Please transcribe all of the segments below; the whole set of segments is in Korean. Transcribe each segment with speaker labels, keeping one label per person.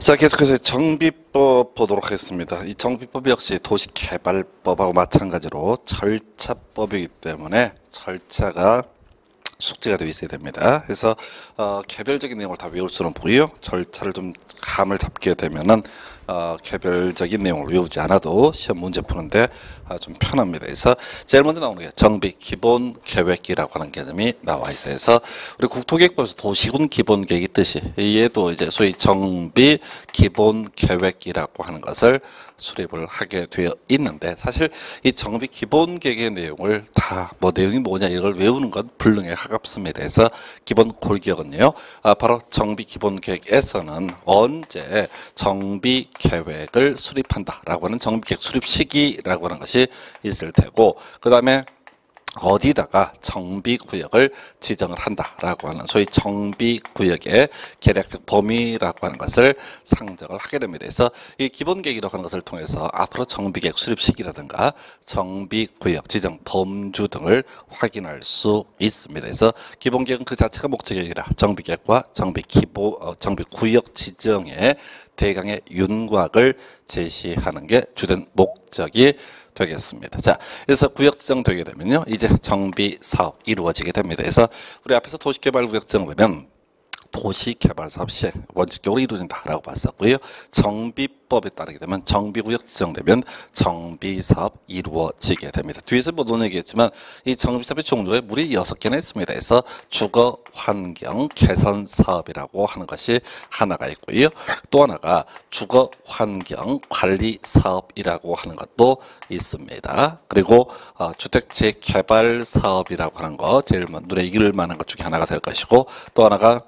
Speaker 1: 자, 계속해서 정비법 보도록 하겠습니다. 이 정비법 역시 도시개발법하고 마찬가지로 절차법이기 때문에 절차가 숙지가 되어 있어야 됩니다. 그래서 개별적인 내용을 다 외울 수는 없고요. 절차를 좀 감을 잡게 되면은 개별적인 내용을 외우지 않아도 시험 문제 푸는데 좀 편합니다. 그래서 제일 먼저 나오는 게 정비 기본 계획이라고 하는 개념이 나와 있어요. 그래서 우리 국토계획법에서 도시군 기본 계획 있듯이 얘도 이제 소위 정비 기본 계획이라고 하는 것을 수립을 하게 되어 있는데, 사실 이 정비 기본 계획의 내용을 다 뭐 내용이 뭐냐 이걸 외우는 건 불능에 가깝습니다. 그래서 기본 골기억은요, 바로 정비 기본 계획에서는 언제 정비 계획을 수립한다라고 하는 정비 계획 수립 시기라고 하는 것이 있을 테고, 그 다음에 어디다가 정비구역을 지정을 한다라고 하는 소위 정비구역의 계략적 범위라고 하는 것을 상정을 하게 됩니다. 그래서 이 기본계획이라고 하는 것을 통해서 앞으로 정비계획 수립 시기라든가 정비구역 지정 범주 등을 확인할 수 있습니다. 그래서 기본계획은 그 자체가 목적이 아니라 정비계획과 정비구역 지정의 대강의 윤곽을 제시하는 게 주된 목적이 되겠습니다. 자, 그래서 구역 지정되게 되면요, 이제 정비 사업 이루어지게 됩니다. 그래서 우리 앞에서 도시개발구역 지정되면 도시개발 사업 시행 원칙적으로 이루어진다라고 봤었고요. 정비법에 따르게 되면 정비구역 지정되면 정비사업 이루어지게 됩니다. 뒤에서 뭐 논의하겠지만 이 정비사업의 종류에 무려 6개나 있습니다. 그래서 주거 환경 개선 사업이라고 하는 것이 하나가 있고요. 또 하나가 주거 환경 관리 사업이라고 하는 것도 있습니다. 그리고 주택 재개발 사업이라고 하는 거 제일 눈에 익을 만한 것 중에 하나가 될 것이고, 또 하나가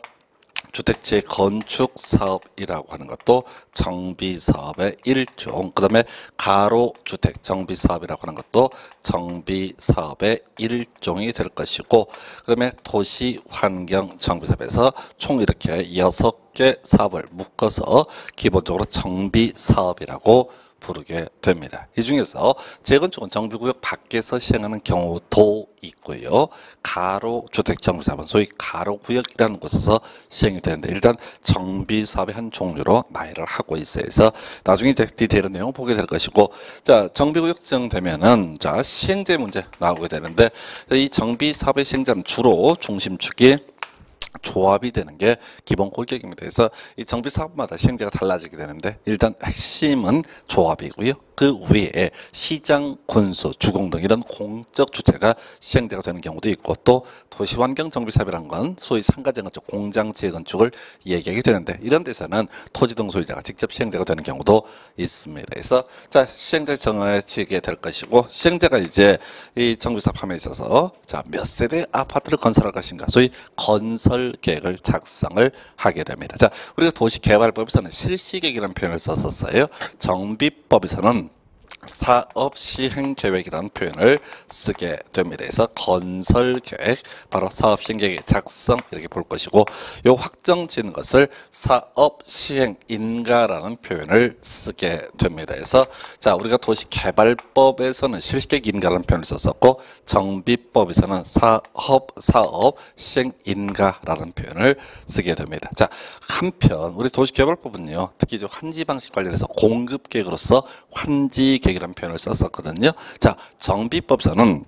Speaker 1: 주택 재건축 사업이라고 하는 것도 정비 사업의 일종, 그 다음에 가로주택 정비 사업이라고 하는 것도 정비 사업의 일종이 될 것이고, 그 다음에 도시환경 정비 사업에서 총 이렇게 6개 사업을 묶어서 기본적으로 정비 사업이라고 부르게 됩니다. 이 중에서 재건축은 정비구역 밖에서 시행하는 경우도 있고요. 가로주택 정비사업은 소위 가로구역이라는 곳에서 시행이 되는데, 일단 정비사업의 한 종류로 나열을 하고 있어요. 그래서 나중에 이제 디테일한 내용을 보게 될 것이고, 자, 정비구역 지정되면은 자, 시행제 문제 나오게 되는데, 이 정비사업의 시행자는 주로 중심축이 조합이 되는 게 기본 골격입니다. 그래서 이 정비 사업마다 시행자가 달라지게 되는데, 일단 핵심은 조합이고요. 그 외에 시장, 군수, 주공 등 이런 공적 주체가 시행자가 되는 경우도 있고, 또 도시환경 정비 사업이라는 건 소위 상가재건축, 공장 재건축을 얘기하게 되는데, 이런 데서는 토지 등 소유자가 직접 시행자가 되는 경우도 있습니다. 그래서 자, 시행자 정해지게 될 것이고, 시행자가 이제 이 정비 사업함에 있어서 자, 몇 세대 아파트를 건설할 것인가, 소위 건설 계획을 작성을 하게 됩니다. 자, 우리가 도시개발법에서는 실시계획이라는 표현을 썼었어요. 정비법에서는 사업시행계획이라는 표현을 쓰게 됩니다. 그래서 건설계획, 바로 사업시행계획의 작성 이렇게 볼 것이고, 요 확정 지는 것을 사업시행인가라는 표현을 쓰게 됩니다. 그래서 자, 우리가 도시개발법에서는 실시계획인가라는 표현을 썼었고, 정비법에서는 사업시행인가라는 표현을 쓰게 됩니다. 자, 한편 우리 도시개발법은요, 특히 환지 방식 관련해서 공급계획으로서 환지계획 이라는 표현을 썼었거든요. 자, 정비법에서는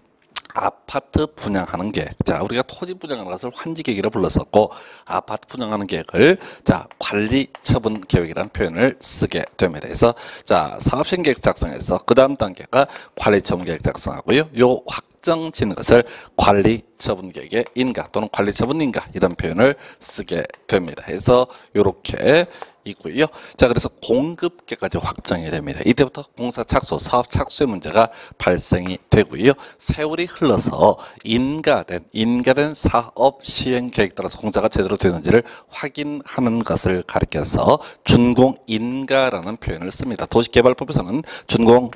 Speaker 1: 아파트 분양하는 계획, 자, 우리가 토지 분양하는 것을 환지계획이라 불렀었고, 아파트 분양하는 계획을 자, 관리처분 계획이라는 표현을 쓰게 됩니다. 그래서 자, 사업시행계획 작성해서 그 다음 단계가 관리처분 계획 작성하고요. 요 확정 짓는 것을 관리처분 계획의 인가 또는 관리처분 인가 이런 표현을 쓰게 됩니다. 그래서 요렇게 있고요. 자, 그래서 공급계까지 확정이 됩니다. 이때부터 공사 착수, 사업 착수의 문제가 발생이 되고요. 세월이 흘러서 인가된 사업 시행 계획 따라서 공사가 제대로 되는지를 확인하는 것을 가리켜서 준공인가라는 표현을 씁니다. 도시개발법에서는 준공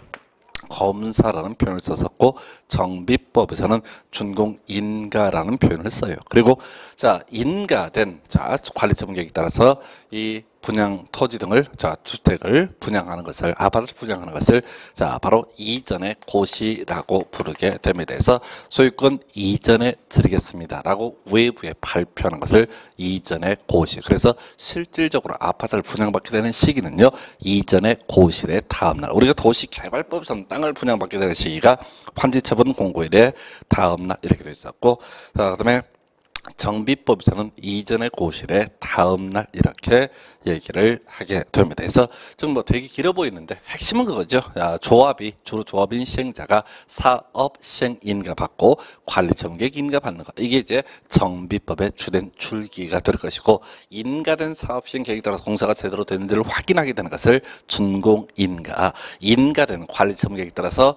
Speaker 1: 검사라는 표현을 썼었고, 정비법에서는 준공인가라는 표현을 써요. 그리고 자, 인가된 자, 관리처분 계획에 따라서 이 분양 토지 등을 자 주택을 분양하는 것을 아파트를 분양하는 것을 자 바로 이전의 고시라고 부르게 됩니다. 그래서 소유권 이전에 드리겠습니다라고 외부에 발표하는 것을 이전의 고시. 그래서 실질적으로 아파트를 분양받게 되는 시기는요 이전의 고시의 다음 날. 우리가 도시개발법에서는 땅을 분양받게 되는 시기가 환지처분 공고일의 다음 날 이렇게 되어 있었고, 자 그다음에 정비법에서는 이전의 고시의 다음 날 이렇게 얘기를 하게 됩니다. 그래서 지금 뭐 되게 길어 보이는데 핵심은 그거죠. 조합이 주로 조합인 시행자가 사업 시행 인가 받고 관리 정객 인가 받는 것. 이게 이제 정비법의 주된 줄기가 될 것이고, 인가된 사업 시행 계획에 따라서 공사가 제대로 되는지를 확인하게 되는 것을 준공 인가, 인가된 관리 정객에 따라서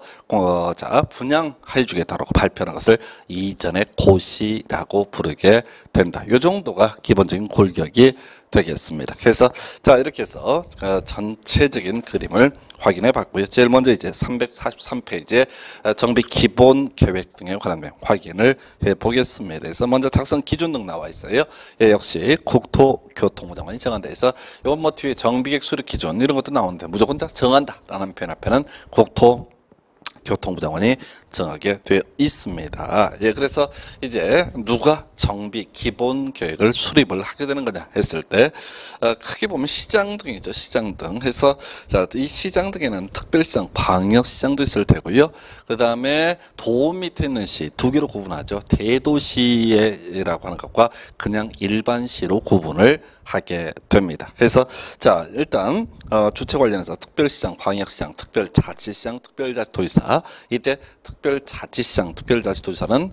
Speaker 1: 자 분양해 주겠다라고 발표하는 것을 이전의 고시라고 부르게 된다. 이 정도가 기본적인 골격이 되겠습니다. 그래서 자 이렇게 해서 전체적인 그림을 확인해 봤고요. 제일 먼저 이제 343페이지에 정비 기본 계획 등에 관한 확인을 해 보겠습니다. 그래서 먼저 작성 기준 등 나와 있어요. 예, 역시 국토교통부 장관이 정한 데에서 이건 뭐 뒤에 정비계획 수립 기준 이런 것도 나오는데 무조건 정한다라는 표현 앞에는 국토교통부 장관이 정하게 되어 있습니다. 예, 그래서 이제 누가 정비 기본 계획을 수립을 하게 되는 거냐 했을 때 크게 보면 시장 등이죠. 시장 등 해서 자, 이 시장 등에는 특별시장, 광역시장도 있을 테고요. 그 다음에 도읍 밑에 있는 시 두 개로 구분하죠. 대도시라고 하는 것과 그냥 일반시로 구분을 하게 됩니다. 그래서 자 일단 주체 관련해서 특별시장, 광역시장, 특별자치시장, 특별자치도지사, 이때 특별자치시장, 특별자치도지사는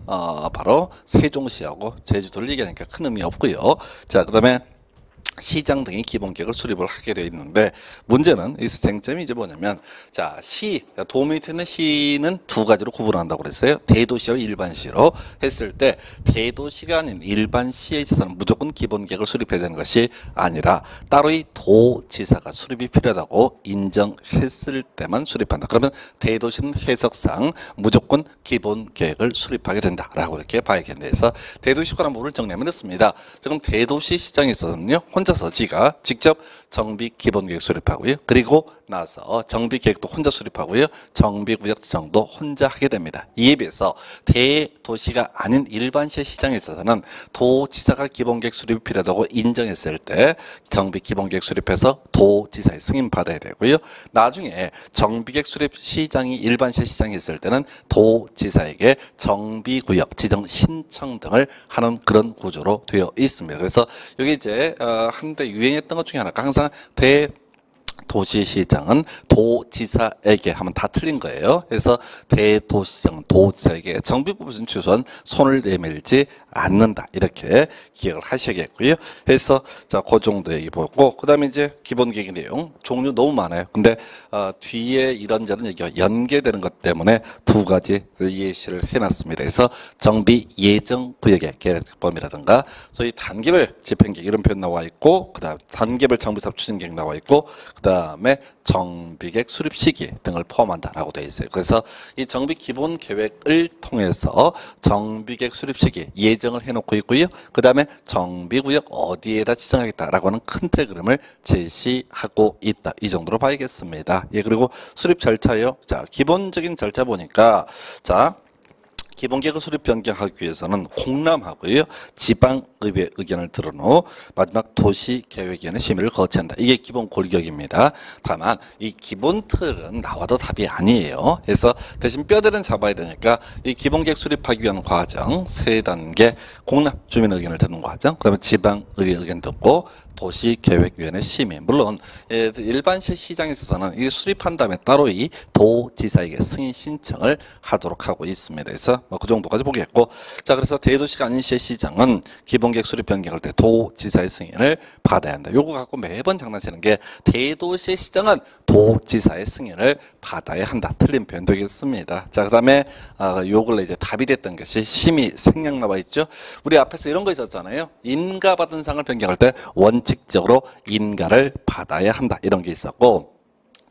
Speaker 1: 바로 세종시하고 제주도를 얘기하니까 큰 의미 없고요. 자 그다음에 시장 등의 기본 계획을 수립을 하게 되어 있는데, 문제는 여기서 쟁점이 이제 뭐냐면 자 도읍 밑에 있는 시는 두 가지로 구분한다고 그랬어요. 대도시와 일반시로 했을 때 대도시가 아닌 일반시에 있어서는 무조건 기본 계획을 수립해야 되는 것이 아니라 따로 이 도지사가 수립이 필요하다고 인정했을 때만 수립한다. 그러면 대도시는 해석상 무조건 기본 계획을 수립하게 된다라고 이렇게 봐야겠네요. 그래서 대도시 관한 부분을 정리하면 이렇습니다. 지금 대도시 시장에 있어서는요 혼자서 지가 직접 정비 기본계획 수립하고요. 그리고 나서 정비 계획도 혼자 수립하고요. 정비 구역 지정도 혼자 하게 됩니다. 이에 비해서 대도시가 아닌 일반시 시장에 있어서는 도지사가 기본계획 수립이 필요하다고 인정했을 때 정비 기본계획 수립해서 도지사의 승인 받아야 되고요. 나중에 정비계획 수립 시장이 일반시 시장에 있을 때는 도지사에게 정비 구역 지정 신청 등을 하는 그런 구조로 되어 있습니다. 그래서 여기 이제 한때 유행했던 것 중에 하나가 항상 대도시시장은 도지사에게 하면 다 틀린 거예요. 그래서 대도시장, 도지사에게 정비법에서는 최소한 손을 내밀지 않는다. 이렇게 기억을 하셔야겠고요. 그래서 자, 그 정도 얘기 보고, 그 다음에 이제 기본 계획 내용 종류 너무 많아요. 근데 뒤에 이런저런 얘기가 연계되는 것 때문에 두 가지 예시를 해놨습니다. 그래서 정비 예정 구역의 계획범이라든가 소위 단계별 집행계획 이런 표현 나와 있고, 그다음 단계별 정비사업 추진계획 나와 있고, 그다음에 정비계획 수립 시기 등을 포함한다라고 되어 있어요. 그래서 이 정비 기본 계획을 통해서 정비계획 수립 시기 예정을 해놓고 있고요. 그 다음에 정비구역 어디에다 지정하겠다라고 하는 큰 틀의 그림을 제시하고 있다. 이 정도로 봐야겠습니다. 예, 그리고 수립 절차요. 자, 기본적인 절차 보니까 자. 기본계획 수립 변경하기 위해서는 공람하고요. 지방의회 의견을 들은 후 마지막 도시계획위원회 심의를 거치한다. 이게 기본 골격입니다. 다만 이 기본 틀은 나와도 답이 아니에요. 그래서 대신 뼈대는 잡아야 되니까 이 기본계획 수립하기 위한 과정 3단계 공람 주민 의견을 듣는 과정, 그다음에 지방의회 의견 듣고 도시계획위원회 심의. 물론 일반시 시장에 있어서는 이 수립한 다음에 따로 이 도지사에게 승인 신청을 하도록 하고 있습니다. 그래서 그 정도까지 보겠고, 자 그래서 대도시가 아닌 시장은 기본계획 수립 변경할 때 도지사의 승인을 받아야 한다. 요거 갖고 매번 장난치는 게 대도시 시장은 도지사의 승인을 받아야 한다. 틀린 표현 되겠습니다. 자 그다음에 요 근래 이제 답이 됐던 것이 심의 생략 나와 있죠. 우리 앞에서 이런 거 있었잖아요. 인가 받은 상을 변경할 때 원칙적으로 인가를 받아야 한다. 이런 게 있었고,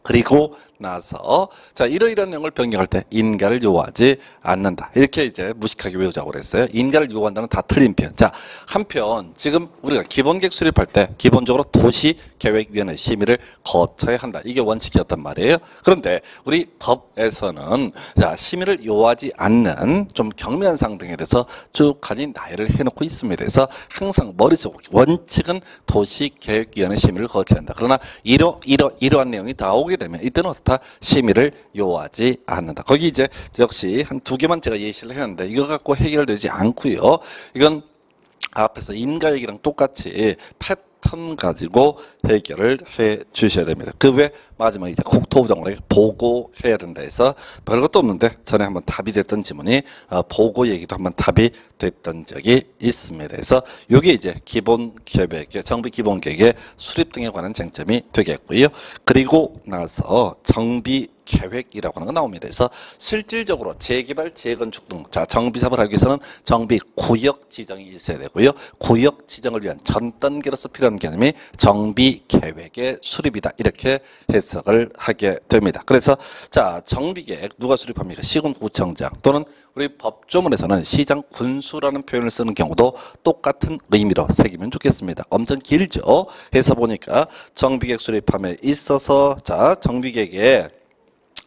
Speaker 1: 그리고 나서 자 이러이러한 내용을 변경할 때 인가를 요하지 않는다. 이렇게 이제 무식하게 외우자고 그랬어요. 인가를 요한다는 다 틀린 표현. 자 한편 지금 우리가 기본계획 수립할 때 기본적으로 도시계획위원회 심의를 거쳐야 한다. 이게 원칙이었단 말이에요. 그런데 우리 법에서는 자 심의를 요하지 않는 좀 경미한 사항 등에 대해서 쭉 가진 나열을 해놓고 있습니다. 그래서 항상 머릿속으로 원칙은 도시계획위원회 심의를 거쳐야 한다. 그러나 이러한 내용이 다 오게 되면 이때는 어떻다? 심의를 요하지 않는다. 거기 이제 역시 한 두 개만 제가 예시를 했는데 이거 갖고 해결되지 않고요. 이건 앞에서 인가얘기랑 똑같이 패턴 가지고 해결을 해 주셔야 됩니다. 그 외에 마지막에 이제 국토부 장관에게 보고해야 된다 해서 별것도 없는데 전에 한번 답이 됐던 지문이 보고 얘기도 한번 답이 됐던 적이 있습니다. 그래서 이게 이제 기본 계획의 정비 기본 계획의 수립 등에 관한 쟁점이 되겠고요. 그리고 나서 정비 계획이라고 하는 거 나옵니다. 그래서 실질적으로 재개발, 재건축 등 자 정비 사업을 하기 위해서는 정비 구역 지정이 있어야 되고요. 구역 지정을 위한 전 단계로서 필요한 개념이 정비 계획의 수립이다. 이렇게 해석을 하게 됩니다. 그래서 자 정비 계획 누가 수립합니까? 시군구청장 또는 우리 법조문에서는 시장 군수라는 표현을 쓰는 경우도 똑같은 의미로 새기면 좋겠습니다. 엄청 길죠. 해서 보니까 정비계획 수립함에 있어서 자 정비계획에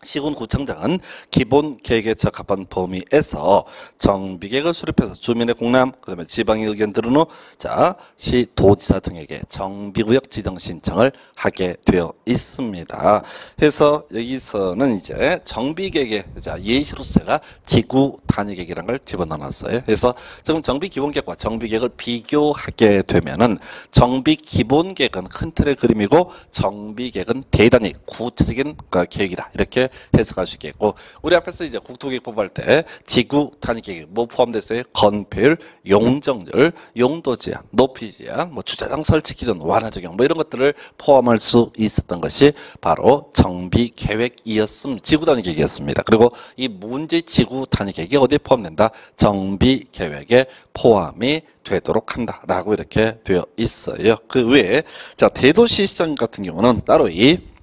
Speaker 1: 시군구청장은 기본 계획에 적합한 범위에서 정비계획을 수립해서 주민의 공람, 그다음에 지방의 의견 들은 후 자 시도지사 등에게 정비구역 지정 신청을 하게 되어 있습니다. 해서 여기서는 이제 정비계획의 자 예시로서 제가 지구 단위 계획이라는 걸 집어넣어놨어요. 그래서 지금 정비 기본 계획과 정비계획을 비교하게 되면은 정비 기본 계획은 큰 틀의 그림이고 정비계획은 대단히 구체적인 계획이다. 이렇게 해석할 수 있겠고 우리 앞에서 이제 국토계획 뽑을 때 지구 단위 계획 뭐 포함됐어요? 건폐율, 용적률, 용도 제한, 높이 제한, 뭐 주차장 설치 기준 완화 적용 뭐 이런 것들을 포함할 수 있었던 것이 바로 정비 계획이었습니다. 지구 단위 계획이었습니다. 그리고 이 문제 지구 단위 계획이 어디에 포함된다? 정비 계획에 포함이 되도록 한다라고 이렇게 되어 있어요. 그 외에 자 대도시 시장 같은 경우는 따로 이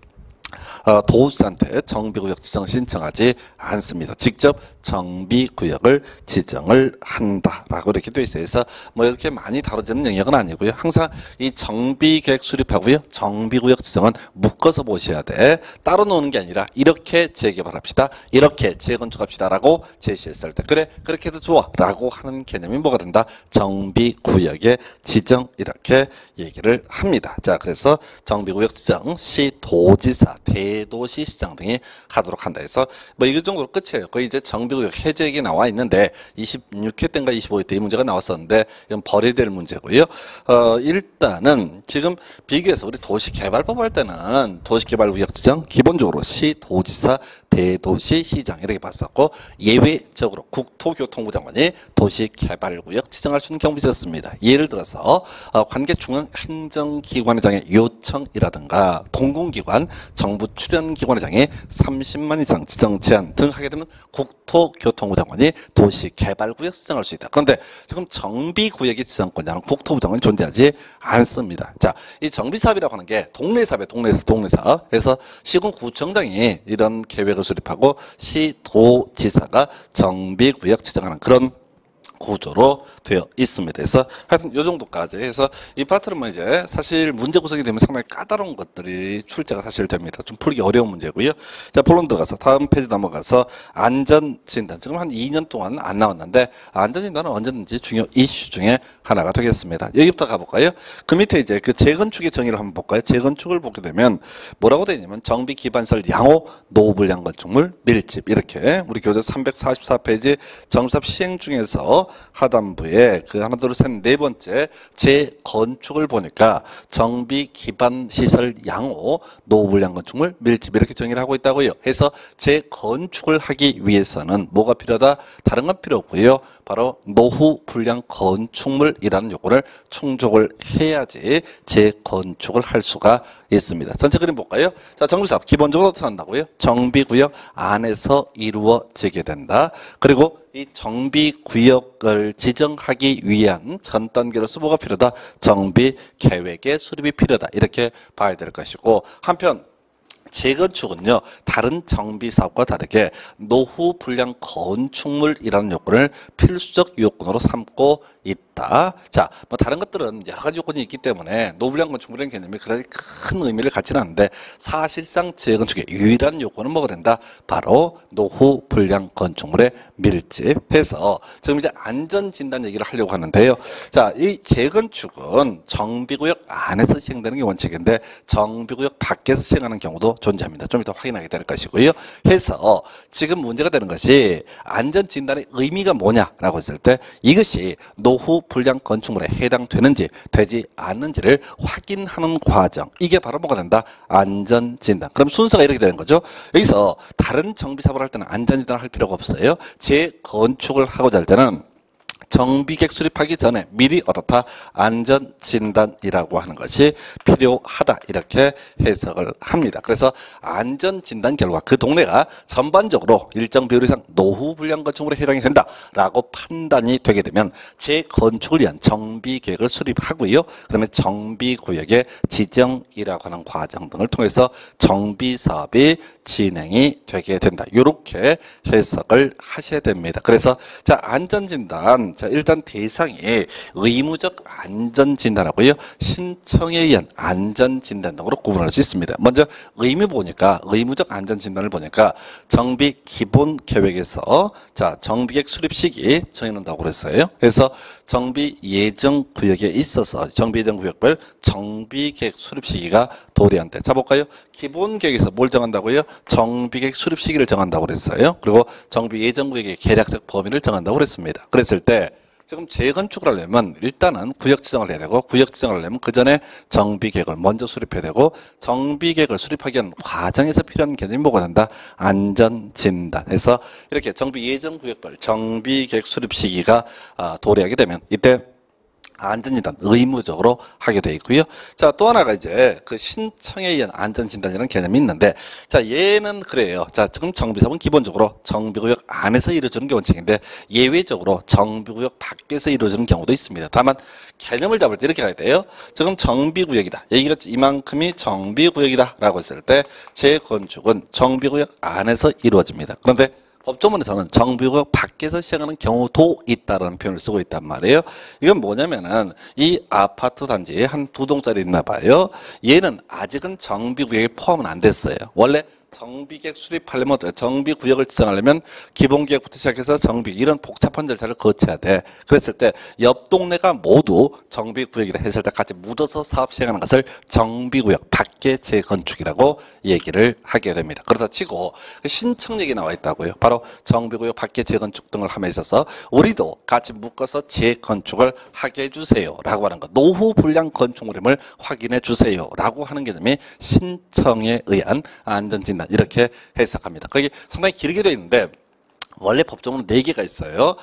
Speaker 1: 도지사한테 정비구역 지정 신청하지 않습니다. 직접 정비구역을 지정을 한다라고 이렇게 되어 있어요. 그래서 뭐 이렇게 많이 다뤄지는 영역은 아니고요. 항상 이 정비계획 수립하고요. 정비구역 지정은 묶어서 보셔야 돼. 따로 놓는 게 아니라 이렇게 재개발합시다. 이렇게 재건축합시다라고 제시했을 때 그래 그렇게 해도 좋아라고 하는 개념이 뭐가 된다? 정비구역의 지정 이렇게 얘기를 합니다. 자 그래서 정비구역 지정 시도지사 대도시시장 등이 하도록 한다 해서 뭐 이 정도로 끝이에요. 거의 이제 정비구역 해제액이 나와 있는데 26회 때인가 25회 때 이 문제가 나왔었는데 이건 벌이될 문제고요. 일단은 지금 비교해서 우리 도시개발법 할 때는 도시개발구역 지정 기본적으로 시도지사 대도시시장 이렇게 봤었고 예외적으로 국토교통부 장관이 도시개발구역 지정할 수 있는 경우가 있었습니다. 예를 들어서 관계 중앙행정기관회장의 요청이라든가 공공기관 정부 출연기관회장이 30만 이상 지정 제한 등 하게 되면 국토교통부 장관이 도시개발구역 지정할 수 있다. 그런데 지금 정비구역의 지정권자는 국토부 장관이 존재하지 않습니다. 자, 이 정비사업이라고 하는 게 동네사업이에요. 동네사업. 그래서 시군구청장이 이런 계획을 수립하고 시도지사가 정비구역 지정하는 그런 구조로 되어 있습니다. 그래서 하여튼 요 정도까지 해서 이 파트는 뭐 이제 사실 문제 구성이 되면 상당히 까다로운 것들이 출제가 사실 됩니다. 좀 풀기 어려운 문제고요. 자, 본론 들어가서 다음 페이지 넘어가서 안전진단. 지금 한 2년 동안 안 나왔는데 안전진단은 언제든지 중요 이슈 중에 하나가 되겠습니다. 여기부터 가볼까요? 그 밑에 이제 그 재건축의 정의를 한번 볼까요? 재건축을 보게 되면 뭐라고 되어 있냐면 정비 기반시설 양호, 노후불량 건축물 밀집 이렇게 우리 교재 344페이지 정비사업 시행 중에서 하단부에 그 하나 둘 셋 네 번째 재건축을 보니까 정비 기반 시설 양호, 노후불량 건축물 밀집 이렇게 정의를 하고 있다고요. 해서 재건축을 하기 위해서는 뭐가 필요하다? 다른 건 필요 없고요. 바로 노후불량 건축물이라는 요건을 충족을 해야지 재건축을 할 수가 있습니다. 전체 그림 볼까요? 자, 정비사업 기본적으로 어떻게 한다고요? 정비구역 안에서 이루어지게 된다. 그리고 이 정비구역을 지정하기 위한 전 단계로서 뭐가 필요하다? 정비계획의 수립이 필요하다. 이렇게 봐야 될 것이고 한편 재건축은요, 다른 정비 사업과 다르게 노후 불량 건축물이라는 요건을 필수적 요건으로 삼고 있다. 자, 뭐 다른 것들은 여러 가지 요건이 있기 때문에 노후 불량 건축물이라는 개념이 그다지 큰 의미를 갖지는 않는데 사실상 재건축의 유일한 요건은 뭐가 된다? 바로 노후 불량 건축물에 밀집해서 지금 이제 안전 진단 얘기를 하려고 하는데요. 자, 이 재건축은 정비구역 안에서 시행되는 게 원칙인데 정비구역 밖에서 시행하는 경우도 존재합니다. 좀 이따 확인하게 될 것이고요. 해서 지금 문제가 되는 것이 안전 진단의 의미가 뭐냐라고 했을 때 이것이 노후 불량 건축물에 해당되는지 되지 않는지를 확인하는 과정. 이게 바로 뭐가 된다? 안전 진단. 그럼 순서가 이렇게 되는 거죠. 여기서 다른 정비 사업을 할 때는 안전 진단을 할 필요가 없어요. 재건축을 하고자 할 때는 정비객 수립하기 전에 미리 어떻다? 안전진단이라고 하는 것이 필요하다. 이렇게 해석을 합니다. 그래서 안전진단 결과 그 동네가 전반적으로 일정 비율 이상 노후 불량 건축물에 해당이 된다라고 판단이 되게 되면 재건축을 위한 정비계획을 수립하고요. 그 다음에 정비구역의 지정이라고 하는 과정 등을 통해서 정비사업이 진행이 되게 된다. 이렇게 해석을 하셔야 됩니다. 그래서 자, 안전진단. 자, 일단 대상이 의무적 안전진단하고요, 신청에 의한 안전진단 등으로 구분할 수 있습니다. 먼저 의무적 안전진단을 보니까 정비 기본 계획에서 자, 정비객 수립 시기 정해놓는다고 그랬어요. 그래서 정비 예정 구역에 있어서 정비 예정 구역별 정비객 수립 시기가 도래한대. 자, 볼까요? 기본 계획에서 뭘 정한다고요? 정비객 수립 시기를 정한다고 그랬어요. 그리고 정비 예정 구역의 계략적 범위를 정한다고 그랬습니다. 그랬을 때 지금 재건축을 하려면 일단은 구역 지정을 해야 되고, 구역 지정을 하려면 그 전에 정비계획을 먼저 수립해야 되고, 정비계획을 수립하기 위한 과정에서 필요한 개념이 뭐가 된다? 안전진단. 해서 이렇게 정비 예정 구역별 정비계획 수립 시기가 도래하게 되면 이때 안전진단 의무적으로 하게 돼 있고요. 자, 또 하나가 이제 그 신청에 의한 안전진단이라는 개념이 있는데, 자, 얘는 그래요. 자, 지금 정비사업은 기본적으로 정비구역 안에서 이루어지는 게 원칙인데 예외적으로 정비구역 밖에서 이루어지는 경우도 있습니다. 다만 개념을 잡을 때 이렇게 가야 돼요. 지금 정비구역이다. 여기가 이만큼이 정비구역이다 라고 했을 때 재건축은 정비구역 안에서 이루어집니다. 그런데 법조문에서는 정비구역 밖에서 시행하는 경우도 있다라는 표현을 쓰고 있단 말이에요. 이건 뭐냐면은 이 아파트 단지에 한 2동짜리 있나 봐요. 얘는 아직은 정비구역에 포함은 안 됐어요. 원래 정비객 수립하려면 정비구역을 지정하려면 기본계획부터 시작해서 정비 이런 복잡한 절차를 거쳐야 돼. 그랬을 때 옆 동네가 모두 정비구역이다 했을 때 같이 묻어서 사업 시행하는 것을 정비구역 밖의 재건축이라고 얘기를 하게 됩니다. 그렇다 치고 신청 얘기 나와 있다고요. 바로 정비구역 밖의 재건축 등을 함에 있어서 우리도 같이 묶어서 재건축을 하게 해주세요 라고 하는 것, 노후 불량 건축물임을 확인해 주세요 라고 하는 개념이 신청에 의한 안전진단, 이렇게 해석합니다. 거기 상당히 길게 되어 있는데 원래 법조문은 4개가 있어요.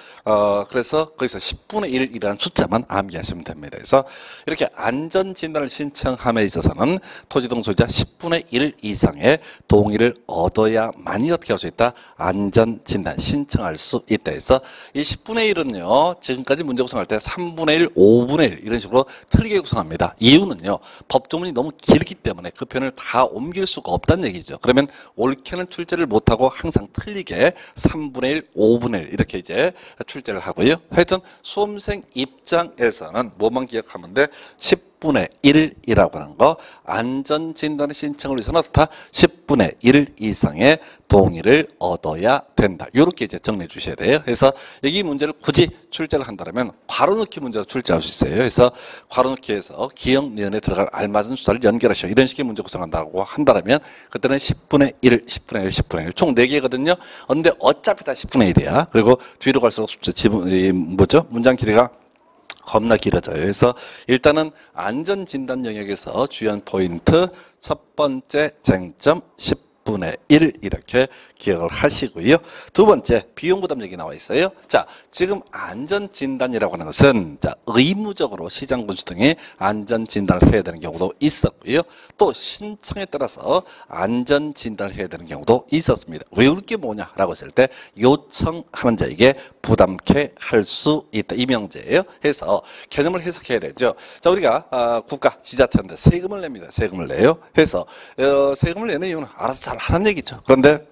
Speaker 1: 그래서 거기서 10분의 1이라는 숫자만 암기하시면 됩니다. 그래서 이렇게 안전진단을 신청함에 있어서는 토지등 소유자 10분의 1 이상의 동의를 얻어야만이 어떻게 할 수 있다? 안전진단 신청할 수 있다. 해서 이 10분의 1은요, 지금까지 문제 구성할 때 3분의 1, 5분의 1 이런 식으로 틀리게 구성합니다. 이유는요, 법조문이 너무 길기 때문에 그 표현을 다 옮길 수가 없다는 얘기죠. 그러면 옳게는 출제를 못하고 항상 틀리게 3분의 1, 5분의 1 이렇게 이제 출제를 하고요. 하여튼 수험생 입장에서는 뭐만 기억하면 돼? 10분의 1이라고 하는 거, 안전진단 신청을 위해서는 어떻다? 10분의 1 이상의 동의를 얻어야 된다. 이렇게 이제 정리해 주셔야 돼요. 그래서 여기 문제를 굳이 출제를 한다면 괄호넣기 문제로 출제할 수 있어요. 그래서 괄호넣기에서 기억 니은에 들어갈 알맞은 숫자를 연결하셔. 이런 식의 문제 구성한다고 한다면 그때는 10분의 1, 10분의 1, 10분의 1 총 4개거든요. 근데 어차피 다 10분의 1이야. 그리고 뒤로 갈수록 숫자 문장 길이가 겁나 길어져요. 그래서 일단은 안전진단 영역에서 주요한 포인트 첫 번째 쟁점 10분의 1 이렇게 기억을 하시고요. 두 번째, 비용 부담 얘기 나와 있어요. 자, 지금 안전진단이라고 하는 것은 자, 의무적으로 시장군수 등이 안전진단을 해야 되는 경우도 있었고요. 또 신청에 따라서 안전진단을 해야 되는 경우도 있었습니다. 왜 그렇게 뭐냐라고 했을 때 요청하는 자에게 부담케 할 수 있다. 이 명제예요. 해서 개념을 해석해야 되죠. 자, 우리가 국가, 지자체한테 세금을 냅니다. 세금을 내요. 해서 세금을 내는 이유는 알아서 잘 하는 얘기죠. 그런데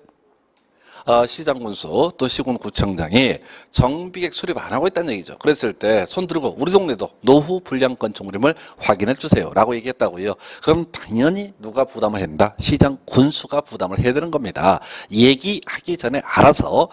Speaker 1: 시장군수 또 시군구청장이 정비객 수립 안 하고 있다는 얘기죠. 그랬을 때 손 들고 우리 동네도 노후 불량 건축물임을 확인해 주세요 라고 얘기했다고요. 그럼 당연히 누가 부담을 해야 된다? 시장군수가 부담을 해야 되는 겁니다. 얘기하기 전에 알아서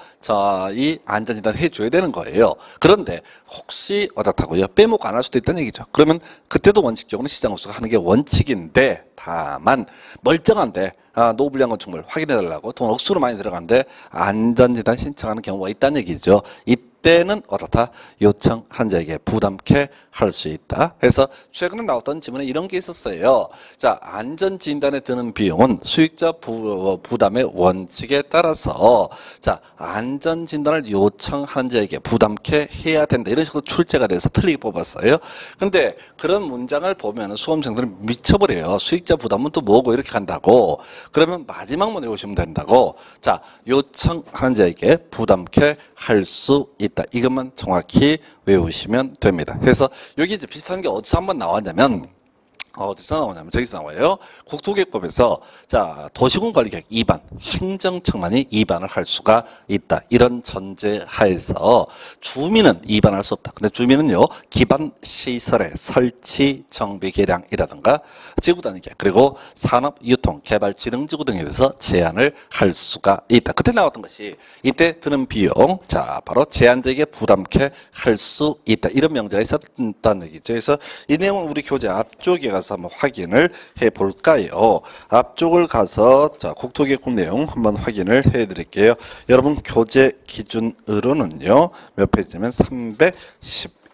Speaker 1: 이 안전진단 해줘야 되는 거예요. 그런데 혹시 어떻다고요? 빼먹고 안 할 수도 있다는 얘기죠. 그러면 그때도 원칙적으로 시장군수가 하는 게 원칙인데 다만 멀쩡한데 노후 불량 건축물 확인해달라고 돈 억수로 많이 들어간데 안전진단 신청하는 경우가 있다는 얘기죠. 이때는 어떻다? 요청한 자에게 부담케 할 수 있다. 그래서 최근에 나왔던 질문에 이런 게 있었어요. 자, 안전진단에 드는 비용은 수익자 부담의 원칙에 따라서 자, 안전진단을 요청한 자에게 부담케 해야 된다. 이런 식으로 출제가 돼서 틀리게 뽑았어요. 근데 그런 문장을 보면 수험생들은 미쳐버려요. 수익자 부담은 또 뭐고 이렇게 간다고. 그러면 마지막만 외우시면 된다고. 자, 요청한 자에게 부담케 할 수 있다. 이것만 정확히 외우시면 됩니다. 그래서 여기 이제 비슷한 게 어디서 한번 나왔냐면 어디서 나오냐면 저기서 나와요. 국토계획법에서 자, 도시군관리계획 2반 행정청만이 2반을 할 수가 있다. 이런 전제하에서 주민은 2반할 수 없다. 근데 주민은요, 기반 시설의 설치, 정비, 개량이라든가 지구단위계 그리고 산업, 유통, 개발, 지능지구 등에 대해서 제한을 할 수가 있다. 그때 나왔던 것이 이때 드는 비용, 자, 바로 제한자에게 부담케 할 수 있다. 이런 명제가 있었다는 얘기죠. 그래서 이 내용은 우리 교재 앞쪽에 가서 한번 확인을 해 볼까요? 앞쪽을 가서 자, 국토계획법 내용 한번 확인을 해 드릴게요. 여러분 교재 기준으로는요. 몇 페이지면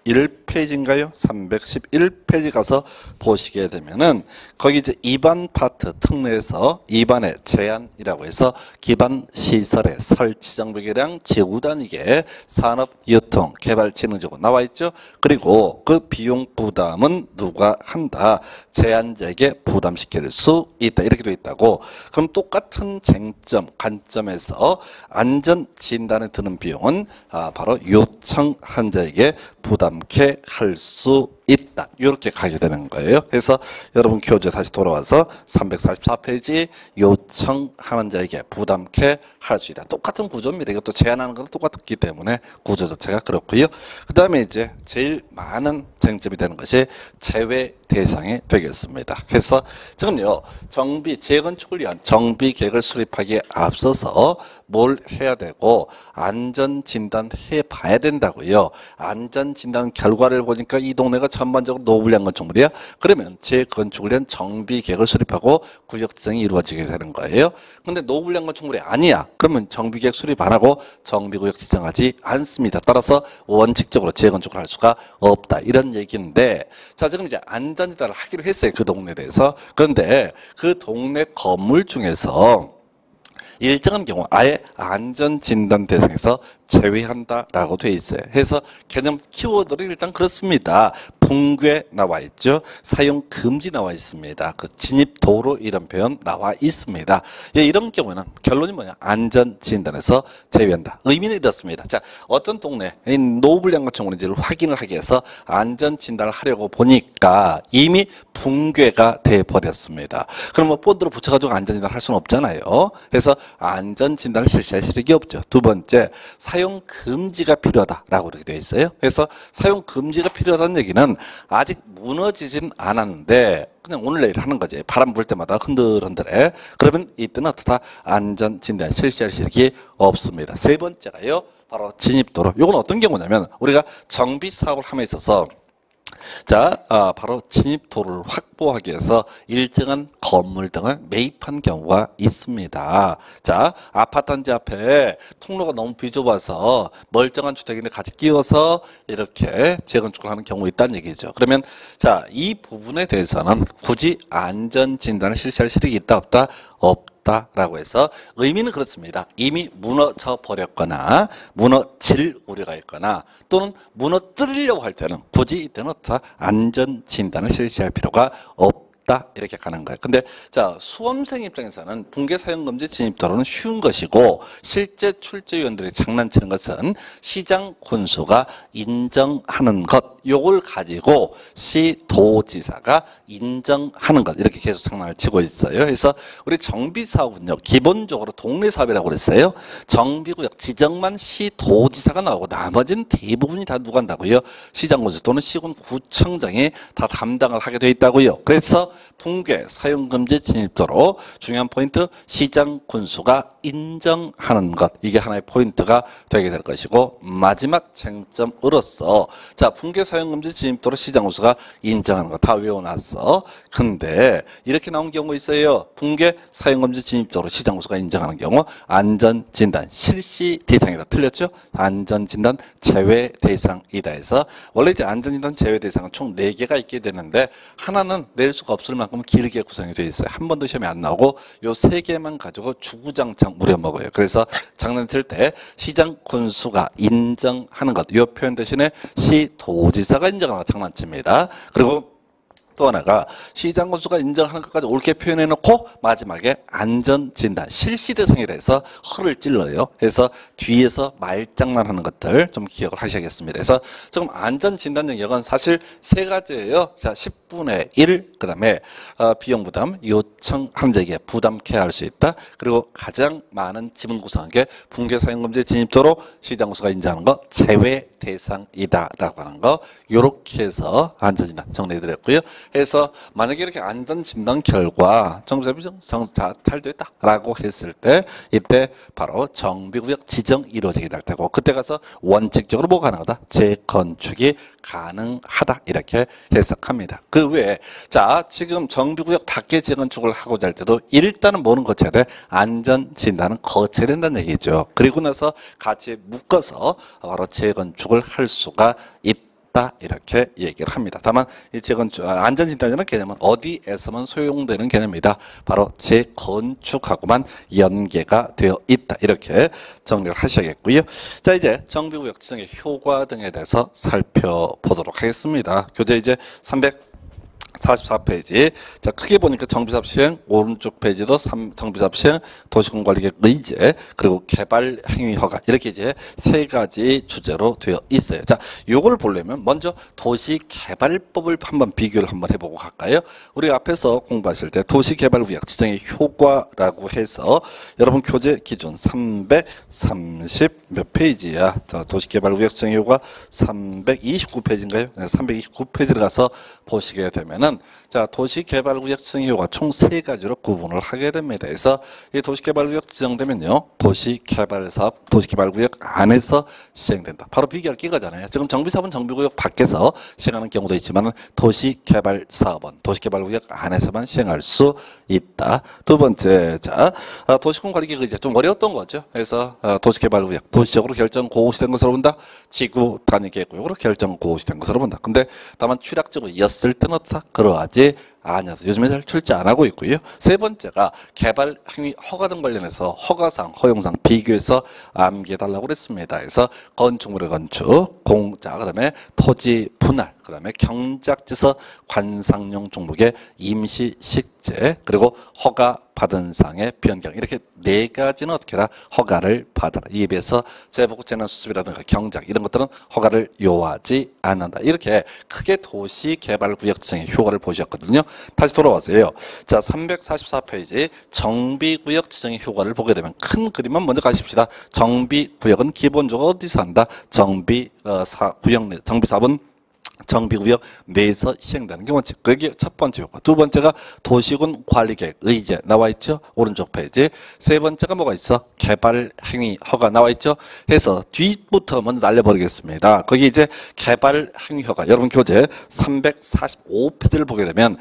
Speaker 1: 311페이지인가요? 311페이지 가서 보시게 되면은 거기 이제 2반 파트 특례에서 2반의 제한이라고 해서 기반 시설의 설치 정비 개량 지구 단위계 산업 유통 개발 지능지구 나와 있죠. 그리고 그 비용 부담은 누가 한다? 제한자에게 부담시킬 수 있다. 이렇게 되어 있다고. 그럼 똑같은 쟁점 관점에서 안전 진단에 드는 비용은 바로 요청한 자에게 부담케 할 수 있다. 이렇게 가게 되는 거예요. 그래서 여러분 교재 다시 돌아와서 344페이지 요청하는 자에게 부담케 할 수 있다. 똑같은 구조입니다. 이것도 제한하는 건 똑같기 때문에 구조 자체가 그렇고요. 그 다음에 이제 제일 많은 쟁점이 되는 것이 제외 대상이 되겠습니다. 그래서 지금요, 재건축을 위한 정비 계획을 수립하기에 앞서서 뭘 해야 되고 안전진단 해봐야 된다고요. 안전진단 결과를 보니까 이 동네가 전반적으로 노후불량 건축물이야. 그러면 재건축을 위한 정비 계획을 수립하고 구역 지정이 이루어지게 되는 거예요. 근데 노후불량 건축물이 아니야. 그러면 정비 계획 수립 안 하고 정비구역 지정하지 않습니다. 따라서 원칙적으로 재건축을 할 수가 없다. 이런 얘기인데 자, 지금 이제 안전진단을 하기로 했어요. 그 동네에 대해서. 그런데 그 동네 건물 중에서 일정한 경우 아예 안전진단 대상에서 제외한다라고 되어 있어요. 그래서 개념 키워드를 일단 그렇습니다. 붕괴 나와 있죠. 사용 금지 나와 있습니다. 그 진입 도로 이런 표현 나와 있습니다. 예, 이런 경우는 결론이 뭐냐? 안전진단에서 제외한다. 의미는 이렇습니다. 자, 어떤 동네 노후불량 건축물인지를 확인을 하기 위해서 안전진단을 하려고 보니까 이미 붕괴가 돼 버렸습니다. 그럼 뭐 본드로 붙여가지고 안전진단을 할 수는 없잖아요. 그래서 안전진단을 실시할 실력이 없죠. 두 번째, 사용 금지가 필요하다라고 이렇게 되어 있어요. 그래서 사용 금지가 필요하다는 얘기는 아직 무너지진 않았는데 그냥 오늘 내일 하는 거지. 바람 불 때마다 흔들흔들해. 그러면 이때는 어떻다? 안전진단 실시할 실력이 없습니다. 세 번째가요, 바로 진입도로. 이건 어떤 경우냐면 우리가 정비 사업을 함에 있어서 자, 바로 진입도를 확보하기 위해서 일정한 건물 등을 매입한 경우가 있습니다. 자, 아파트 단지 앞에 통로가 너무 비좁아서 멀쩡한 주택인데 같이 끼워서 이렇게 재건축을 하는 경우가 있다는 얘기죠. 그러면 자, 이 부분에 대해서는 굳이 안전진단을 실시할 실력이 있다 없다? 없다. 없다라고 해서 의미는 그렇습니다. 이미 무너져 버렸거나 무너질 우려가 있거나 또는 무너뜨리려고 할 때는 굳이 이때는 안전 진단을 실시할 필요가 없다. 이렇게 가는 거예요. 근데 자, 수험생 입장에서는 붕괴 사용금지 진입도로는 쉬운 것이고 실제 출제위원들이 장난치는 것은 시장 군수가 인정하는 것 요걸 가지고 시도지사가 인정하는 것 이렇게 계속 장난을 치고 있어요. 그래서 우리 정비사업은요 기본적으로 동네 사업이라고 그랬어요. 정비구역 지정만 시도지사가 나오고 나머지는 대부분이 다 누가 한다고요? 시장 군수 또는 시군 구청장이 다 담당을 하게 돼 있다고요. 그래서 붕괴 사용금지 진입도로 중요한 포인트 시장 군수가 인정하는 것 이게 하나의 포인트가 되게 될 것이고 마지막 쟁점으로서 자 붕괴 사용금지 진입도로 시장 군수가 인정하는 거 다 외워놨어. 근데 이렇게 나온 경우 있어요. 붕괴 사용금지 진입도로 시장 군수가 인정하는 경우 안전진단 실시 대상이다. 틀렸죠? 안전진단 제외 대상이다 해서 원래 이제 안전진단 제외 대상은 총 4개가 있게 되는데 하나는 낼 수가 없을 만큼 길게 구성이 되어 있어요. 한 번도 시험에 안 나오고 요 3개만 가지고 주구장창 무려먹어요. 그래서 장난칠 때 시장 군수가 인정하는 것 이 표현 대신에 시도지사가 인정하는 것 장난칩니다. 그리고 또 하나가 시장 군수가 인정하는 것까지 옳게 표현해 놓고 마지막에 안전진단 실시 대상에 대해서 허를 찔러요. 그래서 뒤에서 말장난하는 것들 좀 기억을 하셔야겠습니다. 그래서 지금 안전진단 영역은 사실 3가지예요. 자, 10분의 1 그다음에 비용 부담 요청한 자에게 부담케 할 수 있다. 그리고 가장 많은 지분 구성한 게 붕괴 사용금지 진입도로 시장 군수가 인정하는 거 제외 대상이다라고 하는 거 요렇게 해서 안전진단 정리해드렸고요. 해서 만약에 이렇게 안전진단 결과 정비사업이 잘 됐다라고 했을 때 이때 바로 정비구역 지정 이루어지게 될 테고 그때 가서 원칙적으로 뭐가 가능하다? 재건축이 가능하다 이렇게 해석합니다. 그 외에 자 지금 정비구역 밖에 재건축을 하고자 할 때도 일단은 뭐는 거쳐야 돼? 안전진단은 거쳐야 된다는 얘기죠. 그리고 나서 같이 묶어서 바로 재건축을 할 수가 있다. 이렇게 얘기를 합니다. 다만 이 재건축 안전진단이라는 개념은 어디에서만 소용되는 개념이다. 바로 재건축하고만 연계가 되어 있다. 이렇게 정리를 하셔야겠고요. 자 이제 정비구역 지정의 효과 등에 대해서 살펴보도록 하겠습니다. 교재 이제 344페이지. 자, 크게 보니까 정비사업 시행, 오른쪽 페이지도 정비사업 시행, 도시공관리계획 의제, 그리고 개발 행위 허가. 이렇게 이제 3가지 주제로 되어 있어요. 자, 요걸 보려면 먼저 도시개발법을 한번 비교를 한번 해보고 갈까요? 우리 앞에서 공부하실 때 도시개발구역 지정의 효과라고 해서 여러분 교재 기준 330 몇 페이지야? 자, 도시개발구역 지정의 효과 329페이지인가요? 네, 329페이지를 가서 보시게 되면은 자 도시개발구역 지정의 효과 총 3가지로 구분을 하게 됩니다. 그래서 이 도시개발구역 지정되면요 도시개발사업, 도시개발구역 안에서 시행된다. 바로 비교할 기가잖아요. 지금 정비사업은 정비구역 밖에서 시행하는 경우도 있지만 도시개발사업은 도시개발구역 안에서만 시행할 수 있다. 두 번째, 자 도시공관리계획 의제 좀 어려웠던 거죠. 그래서 도시개발구역 도시적으로 결정 고시된 것으로 본다. 지구 단위 계획구역으로 결정 고시된 것으로 본다. 근데 다만 취락지구였을 때는 다 그러하지 아니어서 요즘에 잘 출제 안 하고 있고요. 세 번째가 개발 행위 허가 등 관련해서 허가상, 허용상 비교해서 암기해달라고 그랬습니다. 그래서 건축물의 건축, 공자, 그다음에 토지 분할, 그다음에 경작지서 관상용 종목의 임시 식재, 그리고 허가 받은 상의 변경 이렇게 4가지는 어떻게 해라? 허가를 받아라. 이에 비해서 재보고 재난수습이라든가 경작 이런 것들은 허가를 요하지 않는다. 이렇게 크게 도시개발구역 지정의 효과를 보셨거든요. 다시 돌아와서요. 자 344페이지 정비구역 지정의 효과를 보게 되면 큰 그림만 먼저 가십시다. 정비구역은 기본적으로 어디서 한다? 정비사업은 정비구역 내에서 시행되는 게 원칙. 그게 첫 번째 효과. 두 번째가 도시군 관리계획 의제 나와 있죠. 오른쪽 페이지. 세 번째가 뭐가 있어? 개발 행위 허가 나와 있죠. 해서 뒤부터 먼저 날려버리겠습니다. 거기 이제 개발 행위 허가. 여러분 교재 345페이지를 보게 되면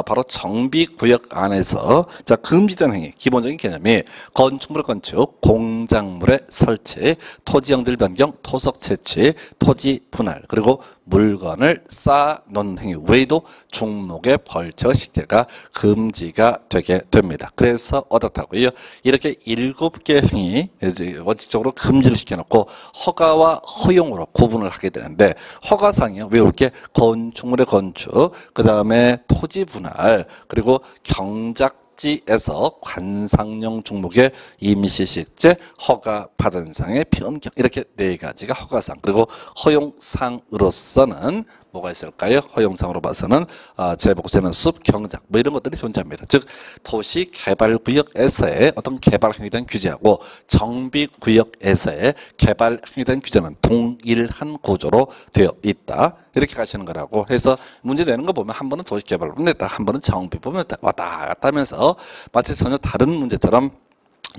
Speaker 1: 바로 정비구역 안에서 자 금지된 행위 기본적인 개념이 건축물의 건축, 공작물의 설치, 토지 형질 변경, 토석 채취, 토지 분할 그리고 물건을 쌓아놓는 행위 외에도 종목에 벌쳐 식재가 금지가 되게 됩니다. 그래서 어떻다고요? 이렇게 7개 행위 원칙적으로 금지를 시켜놓고 허가와 허용으로 구분을 하게 되는데, 허가상이요 외울 게 건축물의 건축, 그 다음에 토지 분할, 그리고 경작지에서 관상용 종목의 임시식재, 허가 받은 상의 변경, 이렇게 4가지가 허가상. 그리고 허용상으로서는 뭐가 있을까요? 허용상으로 봐서는 재복제는 숲, 경작 뭐 이런 것들이 존재합니다. 즉 도시개발구역에서의 어떤 개발 행위에 대한 규제하고 정비구역에서의 개발 행위에 대한 규제는 동일한 구조로 되어 있다. 이렇게 가시는 거라고 해서 문제 내는 거 보면 한 번은 도시개발법을 냈다, 한 번은 정비법을 냈다, 왔다 갔다 하면서 마치 전혀 다른 문제처럼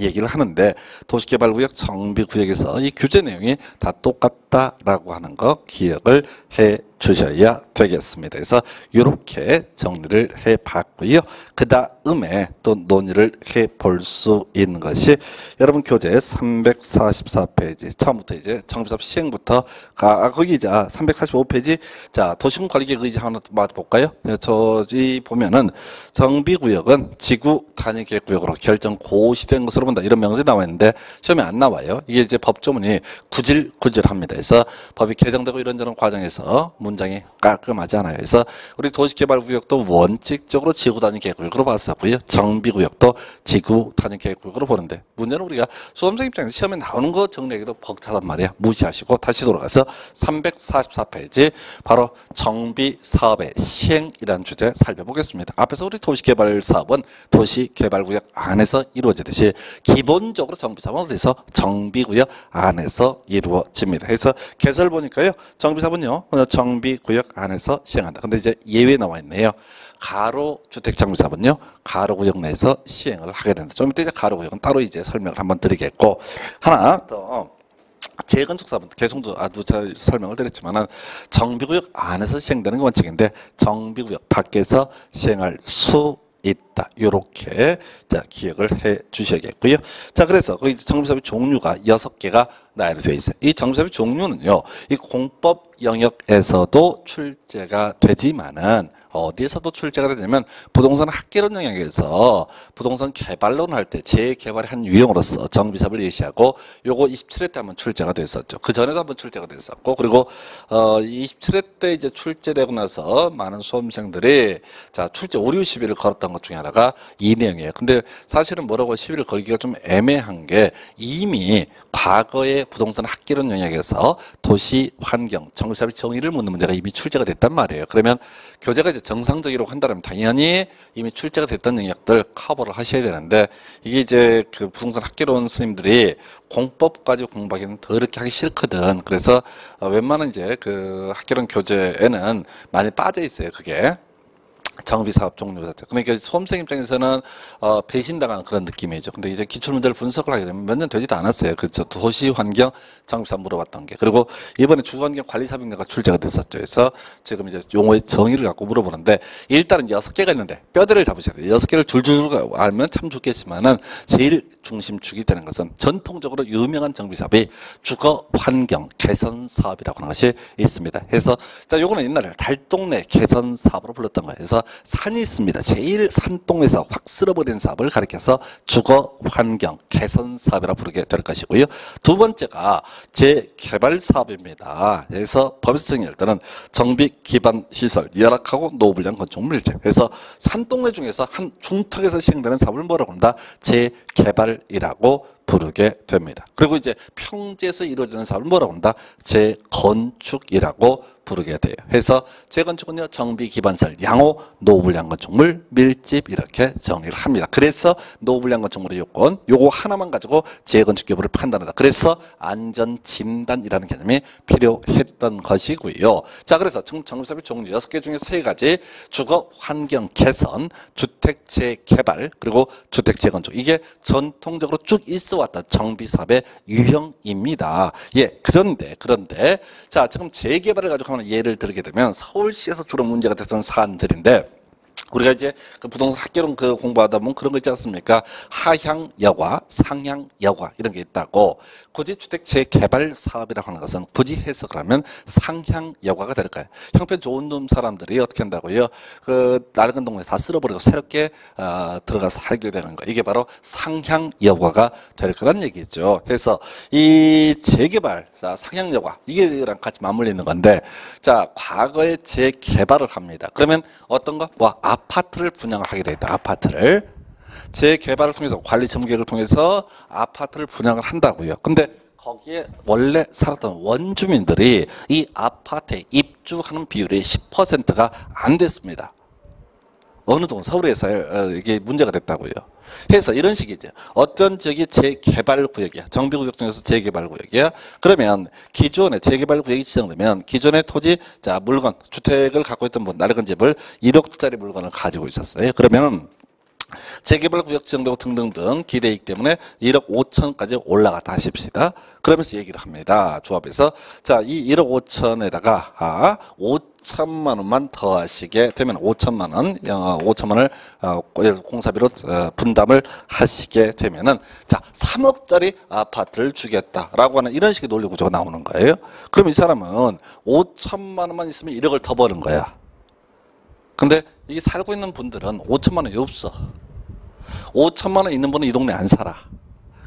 Speaker 1: 얘기를 하는데, 도시개발구역, 정비구역에서 이 규제 내용이 다 똑같다라고 하는 거 기억을 해 주셔야 되겠습니다. 그래서 이렇게 정리를 해 봤고요. 그 다음에 또 논의를 해 볼 수 있는 것이 여러분 교재 344페이지 처음부터 이제 정비사업 시행부터 거기 이제 345페이지 자 도시군 관리계획 의지 하나 볼까요? 저기 보면은 정비구역은 지구 단위 계획구역으로 결정 고시된 것으로 본다, 이런 명제 나와 있는데 시험에 안 나와요. 이게 이제 법조문이 구질구질합니다. 그래서 법이 개정되고 이런저런 과정에서 문장이 깔끔하지 않아요. 그래서 우리 도시개발구역도 원칙적으로 지구 단위 계획구역으로 봤었고요. 정비구역도 지구 단위 계획구역으로 보는데, 문제는 우리가 수험생 입장에서 시험에 나오는 거 정리하기도 벅차단 말이야. 무시하시고 다시 돌아가서 344페이지 바로 정비사업의 시행이라는 주제 살펴보겠습니다. 앞에서 우리 도시개발사업은 도시개발구역 안에서 이루어지듯이 기본적으로 정비사업은 어디서? 정비구역 안에서 이루어집니다. 그래서 개설 보니까요, 정비사업은요 정비구역 안에서 시행한다. 근데 이제 예외 나와 있네요. 가로주택 정비사업은요 가로구역 내에서 시행을 하게 된다. 좀 이따 이제 가로구역은 따로 이제 설명을 한번 드리겠고, 하나 더 재건축 사업은 계속도 아주 잘 설명을 드렸지만은 정비구역 안에서 시행되는 게 원칙인데 정비구역 밖에서 시행할 수 있다. 요렇게 자 기억을 해 주셔야겠고요. 자 그래서 거기 정비사업의 종류가 6개가 나열이 되어 있어요. 이 정비사업의 종류는요, 이 공법 영역에서도 출제가 되지만은 어디에서도 출제가 되냐면 부동산 학개론 영역에서 부동산 개발론 할 때 재개발의 한 유형으로서 정비사업을 예시하고 요거 27회 때 한번 출제가 됐었죠. 그 전에도 한번 출제가 됐었고, 그리고 27회 때 이제 출제되고 나서 많은 수험생들이 자 출제 오류 시비를 걸었던 것 중에 하나가 이 내용이에요. 근데 사실은 뭐라고 시비를 걸기가 좀 애매한 게 이미 과거의 부동산 학개론 영역에서 도시 환경 정비사업의 정의를 묻는 문제가 이미 출제가 됐단 말이에요. 그러면 교재가 이제 정상적이라고 한다면 당연히 이미 출제가 됐던 영역들 커버를 하셔야 되는데, 이게 이제 그 부동산 학개론 스님들이 공법까지 공부하기는 더럽게 하기 싫거든. 그래서 웬만한 이제 그 학개론 교재에는 많이 빠져 있어요. 그게 정비사업 종류 자체. 그러니까 수험생 입장에서는 배신당하는 그런 느낌이죠. 근데 이제 기출문제를 분석을 하게 되면 몇 년 되지도 않았어요. 그렇죠. 도시환경 정비사업 물어봤던 게. 그리고 이번에 주거환경 관리사업인가가 출제가 됐었죠. 그래서 지금 이제 용어의 정의를 갖고 물어보는데, 일단은 6개가 있는데 뼈대를 잡으셔야 돼요. 6개를 줄줄 알면 참 좋겠지만은 제일 중심축이 되는 것은 전통적으로 유명한 정비사업이 주거환경 개선사업이라고 하는 것이 있습니다. 그래서 자 요거는 옛날에 달동네 개선사업으로 불렀던 거예요. 그래서 산이 있습니다. 제일 산동에서 확 쓸어버리는 사업을 가리켜서 주거환경 개선사업이라 부르게 될 것이고요. 두 번째가 재개발사업입니다. 그래서 법에서 정의할 때는 정비기반시설, 열악하고 노불량 건축물 밀집. 그래서 산동네 중에서 한 중턱에서 시행되는 사업을 뭐라고 한다? 재개발이라고 부르게 됩니다. 그리고 이제 평지에서 이루어지는 사업을 뭐라고 한다? 재건축이라고 부르게 돼요. 그래서 재건축은요 정비기반설, 양호, 노불량 건축물, 밀집 이렇게 정의를 합니다. 그래서 노불량 건축물의 요건 요거 하나만 가지고 재건축 여부를 판단한다. 그래서 안전진단이라는 개념이 필요했던 것이고요. 자 그래서 정비사업의 종류 6개 중에 3가지 주거 환경 개선, 주택 재개발, 그리고 주택 재건축, 이게 전통적으로 쭉 있어 왔던 정비사업의 유형입니다. 예, 그런데 자 지금 재개발을 가지고 하는 예를 들게 되면 서울시에서 주로 문제가 됐던 사안들인데, 우리가 이제 그 부동산 학개론 그 공부하다 보면 그런 거 있지 않습니까? 하향 여과, 상향 여과 이런 게 있다고. 굳이 주택 재개발 사업이라고 하는 것은 굳이 해석을 하면 상향 여과가 될 거예요. 형편 좋은 놈 사람들이 어떻게 한다고요? 그 낡은 동네 다 쓸어버리고 새롭게 들어가서 살게 되는 거. 이게 바로 상향 여과가 될 거란 얘기죠. 그래서 이 재개발, 상향 여과 이게랑 같이 맞물리는 건데, 자 과거에 재개발을 합니다. 그러면 어떤 거? 와, 아파트를 분양을 하게 돼 있다. 아파트를 재개발을 통해서 관리 전문계획을 통해서 아파트를 분양을 한다고요. 근데 거기에 원래 살았던 원주민들이 이 아파트에 입주하는 비율이 10%가 안 됐습니다. 어느 동안 서울에서 이게 문제가 됐다고요. 그래서 이런 식이죠. 어떤 지역이 재개발 구역이야. 정비구역 중에서 재개발 구역이야. 그러면 기존에 재개발 구역이 지정되면 기존의 토지, 자 물건, 주택을 갖고 있던 분, 낡은 집을 1억짜리 물건을 가지고 있었어요. 그러면 재개발 구역 지정되고 등등등 기대이익 때문에 1억 5천까지 올라갔다 하십시다. 그러면서 얘기를 합니다. 조합에서 자, 이 1억 5천에다가 5천만 원만 더하시게 되면 5천만 원, 5천만 원을 공사비로 분담을 하시게 되면은 자 3억짜리 아파트를 주겠다라고 하는 이런 식의 논리 구조가 나오는 거예요. 그럼 이 사람은 5천만 원만 있으면 1억을 더 버는 거야. 근데 이 살고 있는 분들은 5천만 원이 없어. 5천만 원 있는 분은 이 동네 안 살아.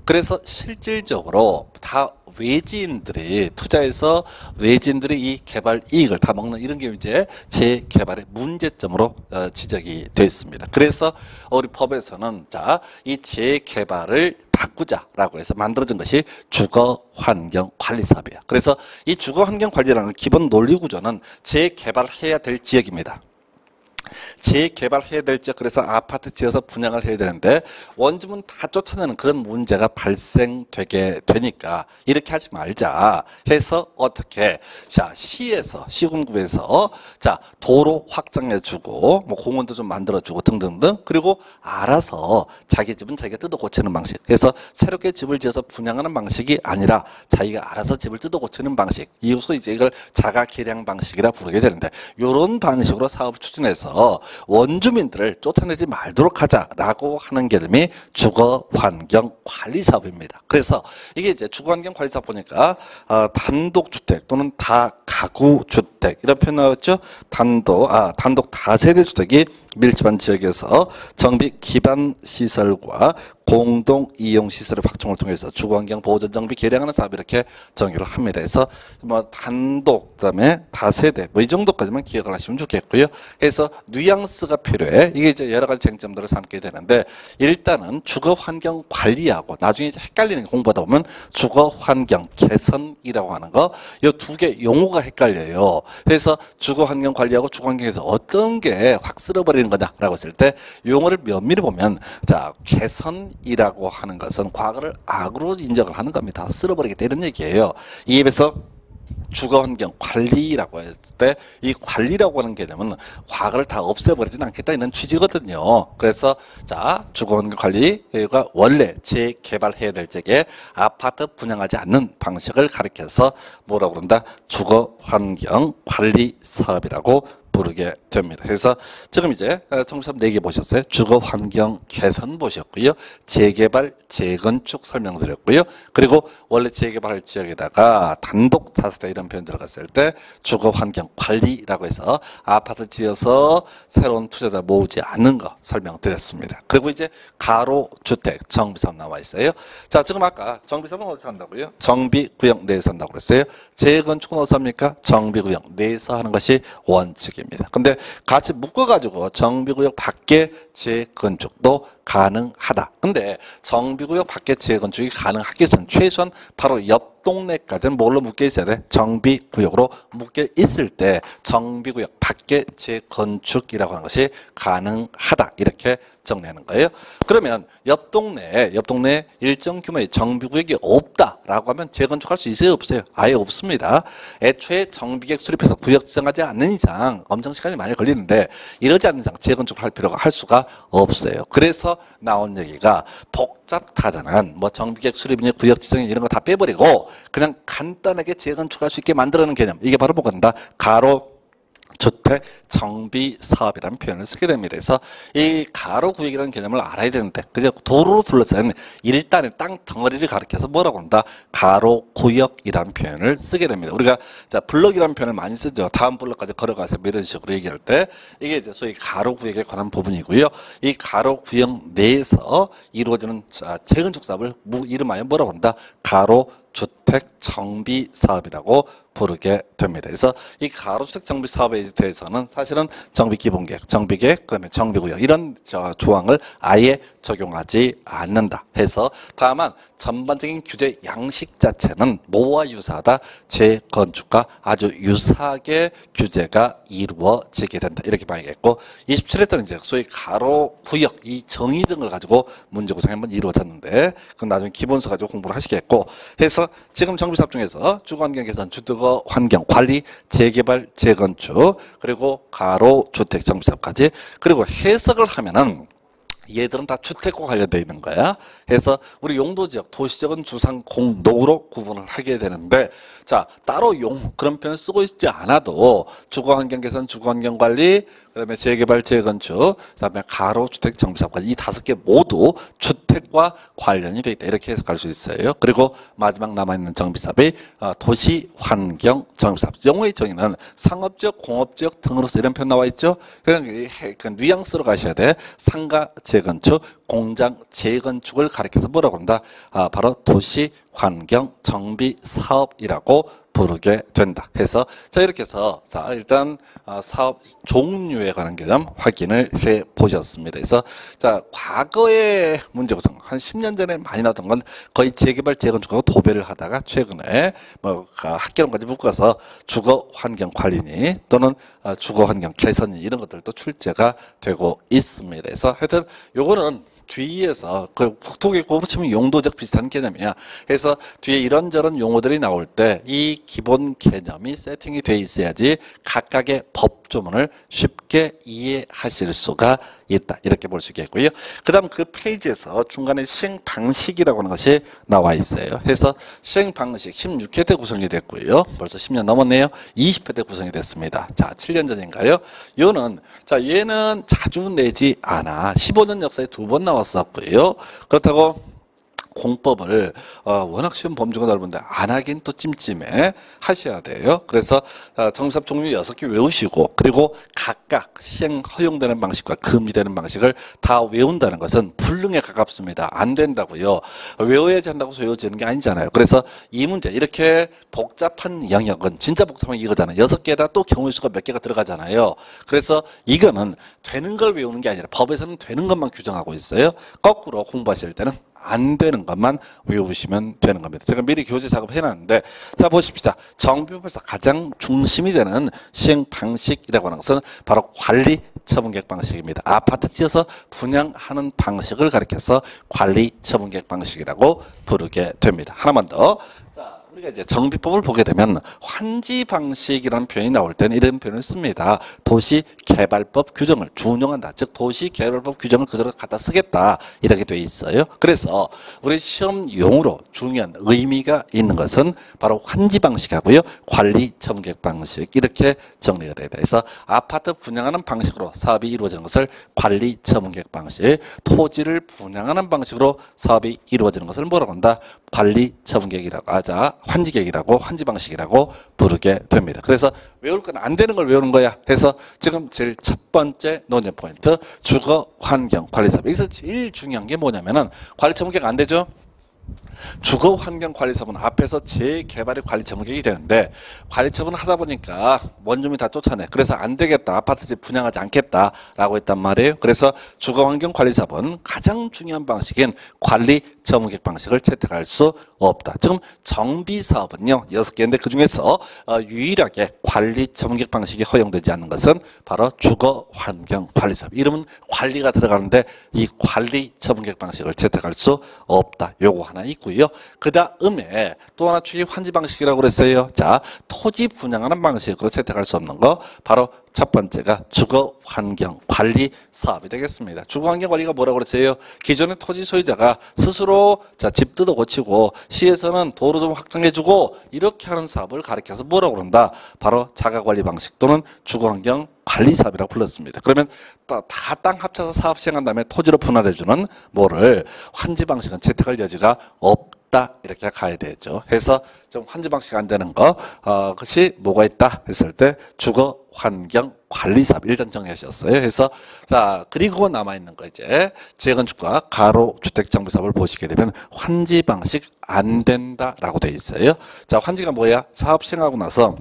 Speaker 1: 그래서 실질적으로 다 외지인들이 투자해서 외지인들이 이 개발 이익을 다 먹는 이런 게 이제 재개발의 문제점으로 지적이 되어 있습니다. 그래서 우리 법에서는 자, 이 재개발을 바꾸자라고 해서 만들어진 것이 주거환경관리사업이에요. 그래서 이 주거환경관리라는 기본 논리 구조는 재개발해야 될 지역입니다. 재개발해야 될 지역, 그래서 아파트 지어서 분양을 해야 되는데 원주민 다 쫓아내는 그런 문제가 발생되게 되니까 이렇게 하지 말자 해서 어떻게, 자 시에서 시군구에서 자 도로 확장해주고 뭐 공원도 좀 만들어주고 등등등, 그리고 알아서 자기 집은 자기가 뜯어 고치는 방식, 그래서 새롭게 집을 지어서 분양하는 방식이 아니라 자기가 알아서 집을 뜯어 고치는 방식, 이것을 이제 이걸 자가 개량 방식이라 부르게 되는데, 이런 방식으로 사업을 추진해서 원주민들을 쫓아내지 말도록 하자라고 하는 개념이 주거환경관리사업입니다. 그래서 이게 이제 주거환경관리사업 보니까 단독주택 또는 다가구주택 이런 표현 나왔죠. 단독 다세대주택이 밀집한 지역에서 정비 기반 시설과 공동 이용 시설의 확충을 통해서 주거환경 보호전 정비 개량하는 사업, 이렇게 정의를 합니다. 그래서 뭐 단독, 그다음에 다세대 뭐 이 정도까지만 기억을 하시면 좋겠고요. 그래서 뉘앙스가 필요해. 이게 이제 여러 가지 쟁점들을 삼게 되는데, 일단은 주거환경 관리하고 나중에 이제 헷갈리는 게, 공부하다 보면 주거환경 개선이라고 하는 거, 이 두 개 용어가 헷갈려요. 그래서 주거환경 관리하고 주거환경에서 어떤 게 확 쓸어버리는 거냐라고 했을 때 용어를 면밀히 보면, 자 개선이라고 하는 것은 과거를 악으로 인정을 하는 겁니다. 쓸어버리겠다 이런 얘기예요. 이에 비해서 주거환경 관리라고 했을 때 이 관리라고 하는 개념은 과거를 다 없애버리지는 않겠다 이런 취지거든요. 그래서 자 주거환경 관리가 원래 재개발해야 될 적에 아파트 분양하지 않는 방식을 가리켜서 뭐라고 그런다? 주거환경 관리 사업이라고 부르게 됩니다. 그래서 지금 이제 청취자분 4개 보셨어요. 주거환경 개선 보셨고요. 재개발, 재건축 설명드렸고요. 그리고 원래 재개발할 지역에다가 단독 다세대 이런 표현 들어갔을 때 주거환경 관리라고 해서 아파트 지어서 새로운 투자자 모으지 않는 거 설명드렸습니다. 그리고 이제 가로주택 정비사업 나와 있어요. 자 지금 아까 정비사업은 어디서 한다고요? 정비구역 내에서 한다고 그랬어요. 재건축은 어디서 합니까? 정비구역 내에서 하는 것이 원칙입니다. 근데 같이 묶어가지고 정비구역 밖에 재건축도 가능하다. 근데 정비구역 밖에 재건축이 가능하기 위해서는 최소한 바로 옆 동네까지는 뭘로 묶여 있어야 돼? 정비구역으로 묶여 있을 때 정비구역 밖에 재건축이라고 하는 것이 가능하다. 이렇게 정리하는 거예요. 그러면 옆 동네에 일정 규모의 정비구역이 없다라고 하면 재건축할 수 있어요, 없어요? 아예 없습니다. 애초에 정비계획 수립해서 구역 지정하지 않는 이상 엄청 시간이 많이 걸리는데, 이러지 않는 이상 재건축을 할 수가 없어요. 그래서 나온 얘기가 복잡하다는 뭐 정비계획 수립이니 구역 지정이 이런 거 다 빼버리고 그냥 간단하게 재건축할 수 있게 만들어내는 개념, 이게 바로 뭐가 된다? 주택 정비 사업이라는 표현을 쓰게 됩니다. 그래서 이 가로 구역이라는 개념을 알아야 되는데, 그죠? 도로로 둘러싼 일단의 땅 덩어리를 가리켜서 뭐라고 한다? 가로 구역이라는 표현을 쓰게 됩니다. 우리가 자 블럭이라는 표현을 많이 쓰죠. 다음 블럭까지 걸어가서 이런 식으로 얘기할 때 이게 이제 소위 가로 구역에 관한 부분이고요. 이 가로 구역 내에서 이루어지는 재건축 사업을 이름하여 뭐라고 한다? 가로 주택 정비 사업이라고 부르게 됩니다. 그래서 이 가로주택 정비 사업에 대해서는 사실은 정비 기본계획, 정비계획, 그다음에 정비구역 이런 조항을 아예 적용하지 않는다 해서 다만 전반적인 규제 양식 자체는 뭐와 유사하다? 재건축과 아주 유사하게 규제가 이루어지게 된다. 이렇게 봐야겠고 27회 때는 이제 소위 가로 구역 이 정의 등을 가지고 문제 구성이 한번 이루어졌는데 그건 나중에 기본서 가지고 공부를 하시겠고 해서 지금 정비사업 중에서 주거환경 개선, 주거 환경 관리, 재개발, 재건축 그리고 가로 주택 정비사업까지 그리고 해석을 하면은 얘들은 다 주택과 관련되어 있는 거야. 그래서 우리 용도지역, 도시적은 주상 공동으로 구분을 하게 되는데 자 따로 그런 표현을 쓰고 있지 않아도 주거환경 개선, 주거환경 관리, 그다음에 재개발, 재건축, 그다음에 가로주택 정비사업까지 이 5개 모두 주택과 관련이 되어 있다. 이렇게 해석할 수 있어요. 그리고 마지막 남아있는 정비사업이 도시환경 정비사업. 영어의 정의는 상업지역, 공업지역 등으로서 이런 표현 나와 있죠. 그냥 그 뉘앙스로 가셔야 돼. 상가 재건축, 공장 재건축을 가리켜서 뭐라고 한다? 바로 도시환경 정비사업이라고 부르게 된다. 해서 자 이렇게 해서 자 일단 사업 종류에 관한 개념 확인을 해 보셨습니다. 그래서 자 과거의 문제 구성 한 10년 전에 많이 나왔던 건 거의 재개발 재건축하고 도배를 하다가 최근에 뭐 학개론까지 묶어서 주거 환경 관리니 또는 주거 환경 개선이 이런 것들도 출제가 되고 있습니다. 그래서 하여튼 요거는 뒤에서 그 국토개혁법으로 치면 용도적 비슷한 개념이야. 그래서 뒤에 이런저런 용어들이 나올 때 이 기본 개념이 세팅이 돼 있어야지 각각의 법조문을 쉽게 이해하실 수가 있다. 이렇게 볼 수 있겠고요. 그 다음 그 페이지에서 중간에 시행 방식이라고 하는 것이 나와 있어요. 그래서 시행 방식 16회 때 구성이 됐고요. 벌써 10년 넘었네요. 20회 때 구성이 됐습니다. 자, 7년 전인가요? 얘는 자주 내지 않아. 15년 역사에 2번 나왔었고요. 그렇다고 공법을 워낙 시험 범주가 넓은데 안 하긴 또 찜찜해 하셔야 돼요. 그래서 정비사업 종류 6개 외우시고 그리고 각각 시행 허용되는 방식과 금지되는 방식을 다 외운다는 것은 불능에 가깝습니다. 안 된다고요. 외워야지 한다고 외워지는 게 아니잖아요. 그래서 이 문제 이렇게 복잡한 영역은 진짜 복잡한 이거잖아요. 6개에다 또 경우의 수가 몇 개가 들어가잖아요. 그래서 이거는 되는 걸 외우는 게 아니라 법에서는 되는 것만 규정하고 있어요. 거꾸로 공부하실 때는 안 되는 것만 외우시면 되는 겁니다. 제가 미리 교재 작업해 놨는데 자 보십시다. 정비법에서 가장 중심이 되는 시행 방식이라고 하는 것은 바로 관리 처분계획 방식입니다. 아파트 지어서 분양하는 방식을 가리켜서 관리 처분계획 방식이라고 부르게 됩니다. 하나만 더. 우리가 이제 정비법을 보게 되면 환지 방식이라는 표현이 나올 때는 이런 표현을 씁니다. 도시개발법 규정을 준용한다. 즉 도시개발법 규정을 그대로 갖다 쓰겠다. 이렇게 돼 있어요. 그래서 우리 시험용으로 중요한 의미가 있는 것은 바로 환지 방식하고요. 관리 처분계획 방식 이렇게 정리가 돼야 돼. 그래서 아파트 분양하는 방식으로 사업이 이루어지는 것을 관리 처분계획 방식, 토지를 분양하는 방식으로 사업이 이루어지는 것을 뭐라고 한다? 관리 처분계획이라고 하자. 환지계획이라고 환지방식이라고 부르게 됩니다. 그래서 외울 건 안 되는 걸 외우는 거야. 해서 지금 제일 첫 번째 논의 포인트 주거환경관리사업. 여기서 제일 중요한 게 뭐냐면은 관리처분계획 안 되죠? 주거환경관리사업은 앞에서 재개발의 관리처분계획이 되는데 관리처분을 하다 보니까 원주민 다 쫓아내. 그래서 안 되겠다. 아파트 집 분양하지 않겠다라고 했단 말이에요. 그래서 주거환경관리사업은 가장 중요한 방식인 관리처분계획 방식을 채택할 수 없다. 지금 정비사업은요 6개인데 그중에서 유일하게 관리처분계획 방식이 허용되지 않는 것은 바로 주거환경관리사업. 이름은 관리가 들어가는데 이 관리처분계획 방식을 채택할 수 없다. 요거 하나 있고 있고요. 그 다음에 또 하나 축이 환지 방식이라고 그랬어요. 자, 토지 분양하는 방식으로 채택할 수 없는 거 바로 첫 번째가 주거 환경 관리 사업이 되겠습니다. 주거 환경 관리가 뭐라고 그랬어요? 기존의 토지 소유자가 스스로 자, 집 뜯어 고치고 시에서는 도로 좀 확장해주고 이렇게 하는 사업을 가리켜서 뭐라고 그런다? 바로 자가 관리 방식 또는 주거 환경 관리 사업이라고 불렀습니다. 그러면 다 땅 합쳐서 사업 시행한 다음에 토지로 분할해주는 뭐를 환지 방식은 채택할 여지가 없다 이렇게 가야 되죠. 해서 좀 환지 방식 안 되는 거 그것이 뭐가 있다 했을 때 주거 환경 관리 사업 일단 정리하셨어요. 해서 자 그리고 남아 있는 거 이제 재건축과 가로 주택 정비 사업을 보시게 되면 환지 방식 안 된다라고 돼 있어요. 자 환지가 뭐야? 사업 시행하고 나서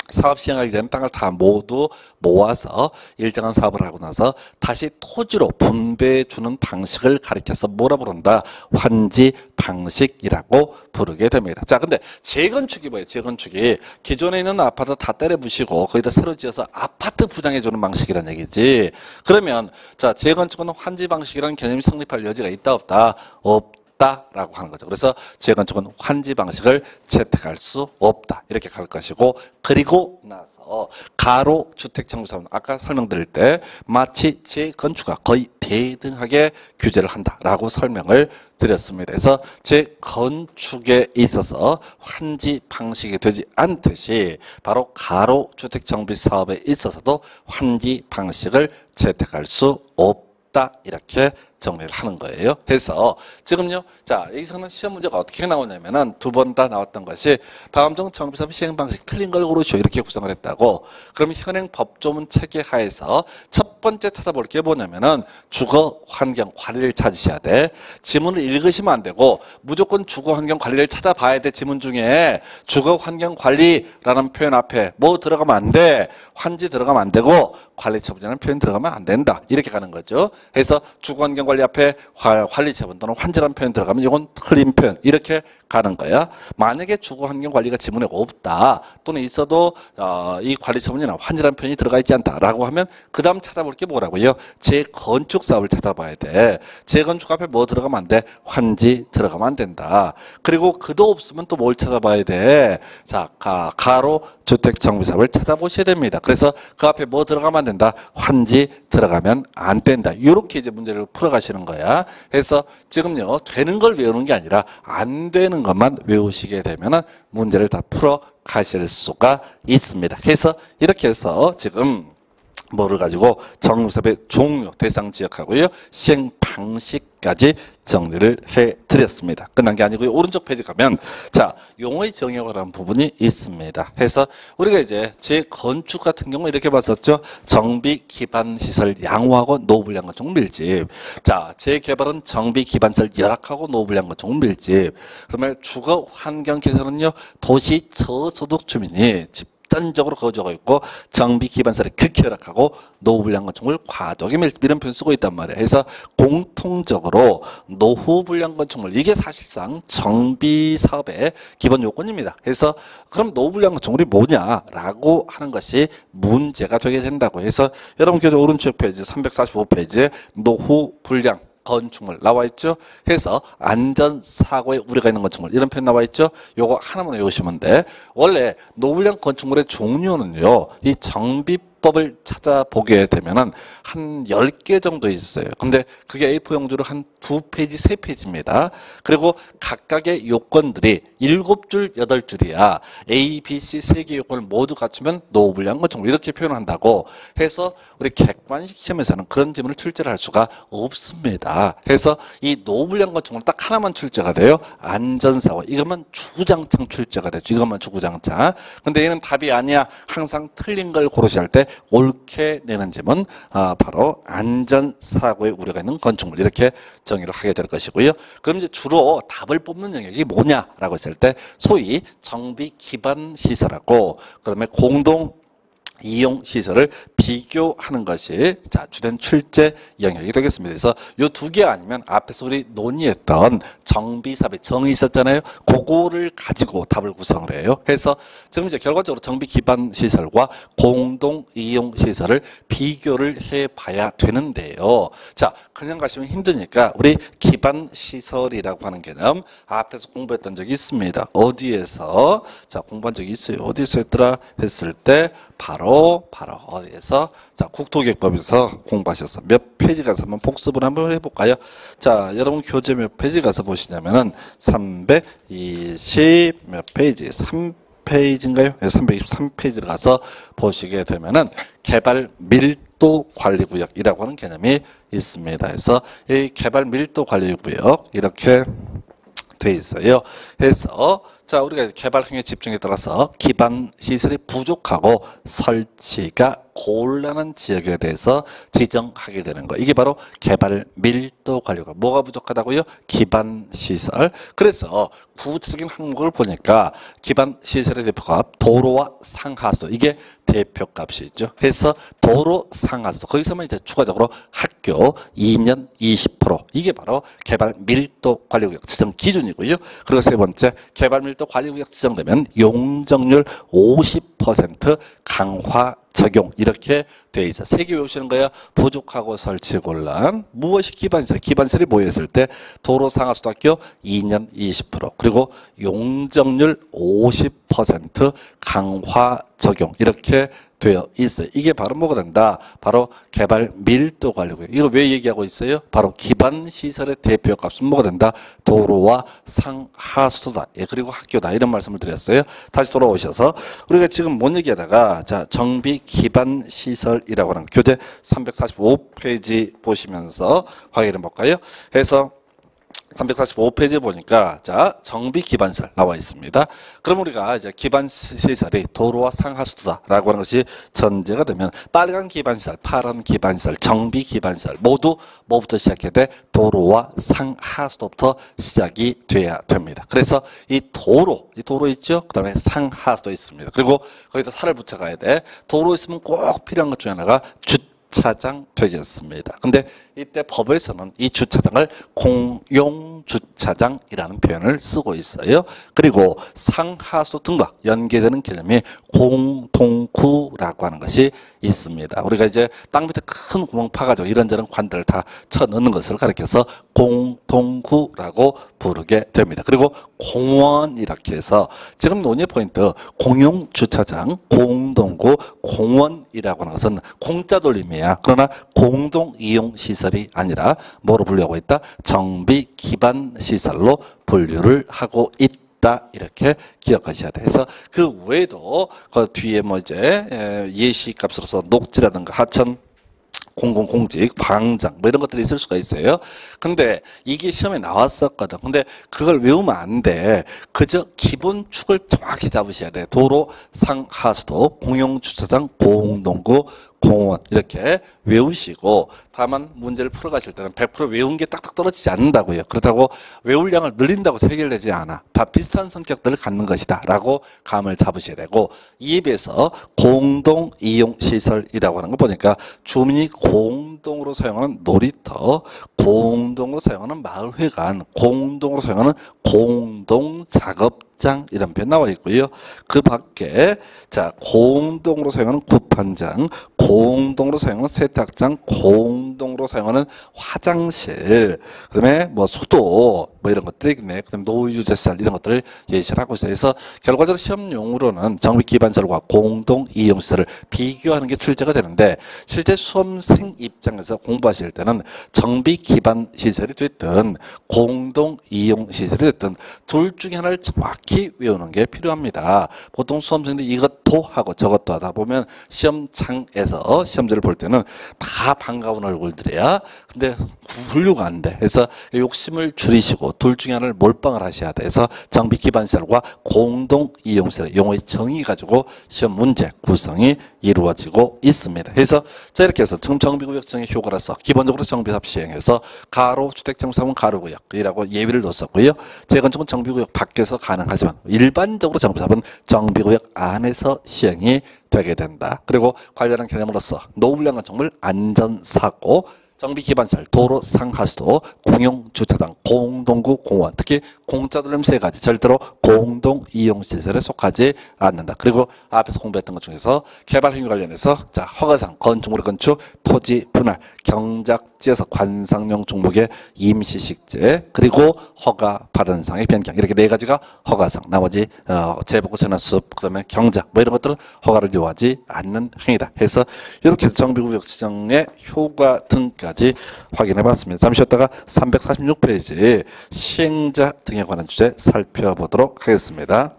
Speaker 1: 사업 시행하기 전에 땅을 다 모두 모아서 일정한 사업을 하고 나서 다시 토지로 분배해 주는 방식을 가리켜서 뭐라 부른다? 환지 방식이라고 부르게 됩니다. 자, 근데 재건축이 뭐예요? 재건축이 기존에 있는 아파트 다 때려 부시고 거기다 새로 지어서 아파트 부장해 주는 방식이라는 얘기지. 그러면 자, 재건축은 환지 방식이라는 개념이 성립할 여지가 있다 없다? 없다라고 하는 거죠. 그래서 재건축은 환지 방식을 채택할 수 없다. 이렇게 갈 것이고 그리고 나서 가로 주택 정비 사업은 아까 설명드릴 때 마치 재건축과 거의 대등하게 규제를 한다라고 설명을 드렸습니다. 그래서 재건축에 있어서 환지 방식이 되지 않듯이 바로 가로 주택 정비 사업에 있어서도 환지 방식을 채택할 수 없다. 이렇게 정리를 하는 거예요. 해서 지금요. 자, 여기서는 시험 문제가 어떻게 나오냐면은 두 번 다 나왔던 것이 다음 중 정비사업 시행 방식 틀린 걸 고르시오. 이렇게 구성을 했다고. 그럼 현행 법조문 체계 하에서 첫 번째 찾아볼 게 뭐냐면은 주거 환경 관리를 찾으셔야 돼. 지문을 읽으시면 안 되고 무조건 주거 환경 관리를 찾아봐야 돼. 지문 중에 주거 환경 관리라는 표현 앞에 뭐 들어가면 안 돼. 환지 들어가면 안 되고 관리처분이라는 표현 들어가면 안 된다. 이렇게 가는 거죠. 그래서 주거 환경 관리 앞에 관리처분 또는 환지라는 표현 들어가면 이건 틀린 표현 이렇게 가는 거야. 만약에 주거 환경 관리가 지문에 없다 또는 있어도 이 관리처분이나 환지라는 표현이 들어가 있지 않다라고 하면 그 다음 찾아볼 게 뭐라고요? 재건축 사업을 찾아봐야 돼. 재건축 앞에 뭐 들어가면 안 돼? 환지 들어가면 안 된다. 그리고 그도 없으면 또 뭘 찾아봐야 돼? 자, 가로 주택 정비 사업을 찾아보셔야 됩니다. 그래서 그 앞에 뭐 들어가면 안 된다? 환지 들어가면 안 된다. 이렇게 이제 문제를 풀어가시는 거야. 그래서 지금요 되는 걸 외우는 게 아니라 안 되는 것만 외우시게 되면은 문제를 다 풀어 가실 수가 있습니다. 그래서 이렇게 해서 지금 뭐를 가지고 정비사업의 종류, 대상 지역하고요. 시행 방식까지 정리를 해드렸습니다. 끝난 게 아니고요. 오른쪽 페이지 가면 자 용어의 정의어라는 부분이 있습니다. 해서 우리가 이제 재건축 같은 경우 이렇게 봤었죠. 정비 기반 시설 양호하고 노후불량 건축 밀집. 자 재개발은 정비 기반 시설 열악하고 노후불량 건축 밀집. 그다음에 주거 환경 개선은요 도시 저소득 주민이 집단적으로 거주하고 있고 정비 기반시설이 극히 열악하고 노후불량 건축물 과도하게 이런 표현 쓰고 있단 말이에요. 그래서 공통적으로 노후불량 건축물 이게 사실상 정비 사업의 기본 요건입니다. 그래서 그럼 노후불량 건축물이 뭐냐라고 하는 것이 문제가 되게 된다고 해서 여러분 교재 오른쪽 페이지 345페이지에 노후불량 건축물 나와 있죠. 해서 안전사고에 우려가 있는 건축물 이런 표현 나와 있죠. 요거 하나만 외우시면 돼. 원래 노후불량 건축물의 종류는요. 이 정비법을 찾아보게 되면은 한 10개 정도 있어요. 근데 그게 A4 용지로 한 2페이지, 3페이지입니다. 그리고 각각의 요건들이 7줄, 8줄이야. A, B, C 3개 요건을 모두 갖추면 노후불량 건축물 이렇게 표현한다고 해서 우리 객관식 시험에서는 그런 지문을 출제를 할 수가 없습니다. 그래서 이 노후불량 건축물 딱 하나만 출제가 돼요. 안전사고 이것만 주구장창 출제가 되죠. 이것만 주구장창. 근데 얘는 답이 아니야. 항상 틀린 걸 고르셔야 할 때 옳게 내는 지문 바로 안전사고에 우려가 있는 건축물 이렇게 정의를 하게 될 것이고요. 그럼 이제 주로 답을 뽑는 영역이 뭐냐라고 했을 때 소위 정비 기반 시설하고 그다음에 공동 이용 시설을 비교하는 것이 자 주된 출제 영역이 되겠습니다. 그래서 요 두 개 아니면 앞에서 우리 논의했던 정비사업의 정의 있었잖아요. 그거를 가지고 답을 구성을 해요. 해서 지금 이제 결과적으로 정비 기반 시설과 공동 이용 시설을 비교를 해봐야 되는데요. 자 그냥 가시면 힘드니까 우리 기반 시설이라고 하는 개념 앞에서 공부했던 적이 있습니다. 어디에서 자 공부한 적이 있어요. 어디서 했더라 했을 때 바로 어디에서 자 국토기획법에서 공부하셨어. 몇 페이지 가서 한번 복습을 한번 해볼까요? 자 여러분 교재 몇 페이지 가서 보시냐면은 320 몇 페이지 3페이지인가요? 네, 323페이지를 가서 보시게 되면은 개발 밀도 관리구역이라고 하는 개념이 있습니다. 그래서 이 개발 밀도 관리구역 이렇게 돼 있어요. 그래서 자 우리가 개발 행위 집중에 따라서 기반 시설이 부족하고 설치가 곤란한 지역에 대해서 지정하게 되는 거. 이게 바로 개발 밀도 관리가 뭐가 부족하다고요? 기반 시설. 그래서 구체적인 항목을 보니까 기반 시설의 대표값 도로와 상하수도 이게 대표값이죠. 그래서 도로 상하수도 거기서만 이제 추가적으로 학교 2년 20% 이게 바로 개발 밀도 관리구역 지정 기준이고요. 그리고 세 번째 개발 밀도 관리구역 지정되면 용적률 50% 강화 적용 이렇게 돼 있어. 세 개 외우시는 거야. 부족하고 설치 곤란. 무엇이 기반시설? 기반시설이 모였을 때 도로 상하수도 학교 2년 20% 그리고 용적률 50% 강화 적용 이렇게 되어 있어요. 이게 바로 뭐가 된다? 바로 개발 밀도 관리고요. 이거 왜 얘기하고 있어요? 바로 기반 시설의 대표값은 뭐가 된다? 도로와 상하수도다. 예, 그리고 학교다. 이런 말씀을 드렸어요. 다시 돌아오셔서 우리가 지금 뭔 얘기하다가 자 정비 기반 시설이라고 하는 교재 345페이지 보시면서 확인해 볼까요? 해서 345페이지 보니까 자 정비 기반시설 나와 있습니다. 그럼 우리가 이제 기반시설이 도로와 상하수도다라고 하는 것이 전제가 되면 빨간 기반시설, 파란 기반시설, 정비 기반시설 모두 뭐부터 시작해야 돼? 도로와 상하수도부터 시작이 돼야 됩니다. 그래서 이 도로 있죠? 그 다음에 상하수도 있습니다. 그리고 거기다 살을 붙여가야 돼. 도로 있으면 꼭 필요한 것 중에 하나가 주차장 되겠습니다. 근데 이때 법에서는 이 주차장을 공용주차장이라는 표현을 쓰고 있어요. 그리고 상하수도 등과 연계되는 개념이 공동구라고 하는 것이 있습니다. 우리가 이제 땅 밑에 큰 구멍 파가지고 이런저런 관들을 다 쳐넣는 것을 가리켜서 공동구라고 부르게 됩니다. 그리고 공원 이렇게 해서 지금 논의 포인트 공용주차장, 공동구, 공원이라고 하는 것은 공짜 돌림이야. 그러나 공동이용시설이 아니라 뭐로 분류하고 있다? 정비 기반 시설로 분류를 하고 있다. 이렇게 기억하셔야 돼요. 그래서 그 외에도 그 뒤에 뭐 이제 예시값으로서 녹지라든가 하천 공공공직, 광장 뭐 이런 것들이 있을 수가 있어요. 근데 이게 시험에 나왔었거든. 근데 그걸 외우면 안 돼. 그저 기본 축을 정확히 잡으셔야 돼. 도로, 상하수도, 공용주차장, 공동구, 공원 이렇게 외우시고 다만 문제를 풀어가실 때는 100% 외운 게 딱딱 떨어지지 않는다고요. 그렇다고 외울 양을 늘린다고 해결되지 않아. 다 비슷한 성격들을 갖는 것이다 라고 감을 잡으셔야 되고 이에 비해서 공동이용시설이라고 하는 거 보니까 주민이 공동으로 사용하는 놀이터, 공동으로 사용하는 마을회관, 공동으로 사용하는 공동작업 장 이런 표현 나와 있고요. 그 밖에 자 공동으로 사용하는 구판장, 공동으로 사용하는 세탁장, 공동으로 사용하는 화장실, 그다음에 뭐 수도 뭐 이런 것들이 있네. 그다음에 노유재시설 이런 것들을 예시를 하고 있어요. 그래서 결과적으로 시험용으로는 정비 기반시설과 공동 이용시설을 비교하는 게 출제가 되는데 실제 수험생 입장에서 공부하실 때는 정비 기반 시설이 됐든 공동 이용 시설이 됐든 둘 중에 하나를 정확히 외우는 게 필요합니다. 보통 수험생들이 이것도 하고 저것도 하다 보면 시험장에서 시험지를 볼 때는 다 반가운 얼굴들이야. 근데 분류가 안 돼. 그래서 욕심을 줄이시고 둘 중에 하나를 몰빵을 하셔야 돼. 그래서 정비 기반 시설과 공동 이용 시설 용어의 정의 가지고 시험 문제 구성이 이루어지고 있습니다. 그래서 자 이렇게 해서 지금 정비구역 정의 효과라서 기본적으로 정비사업 시행해서 가로 주택정사업은 가로구역이라고 예비를 뒀었고요. 재건축은 정비구역 밖에서 가능하지만 일반적으로 정비사업은 정비구역 안에서 시행이 되게 된다. 그리고 관련한 개념으로서 노후불량 건축물 안전사고, 정비기반시설, 도로 상하수도, 공용주차장, 공동구 공원, 특히 공짜돌림 세 가지 절대로 공동이용시설에 속하지 않는다. 그리고 앞에서 공부했던 것 중에서 개발행위 관련해서 자 허가상, 건축물 건축, 토지 분할, 경작지에서 관상용 종목의 임시식재, 그리고 허가 받은 상의 변경, 이렇게 네 가지가 허가상. 나머지 재보고 전환수습, 그다음에 경작 뭐 이런 것들은 허가를 요하지 않는 행위다. 해서 이렇게 해서 정비구역 지정의 효과 등까지 확인해 봤습니다. 잠시 쉬었다가 346페이지 시행자 등에 관한 주제 살펴보도록 하겠습니다.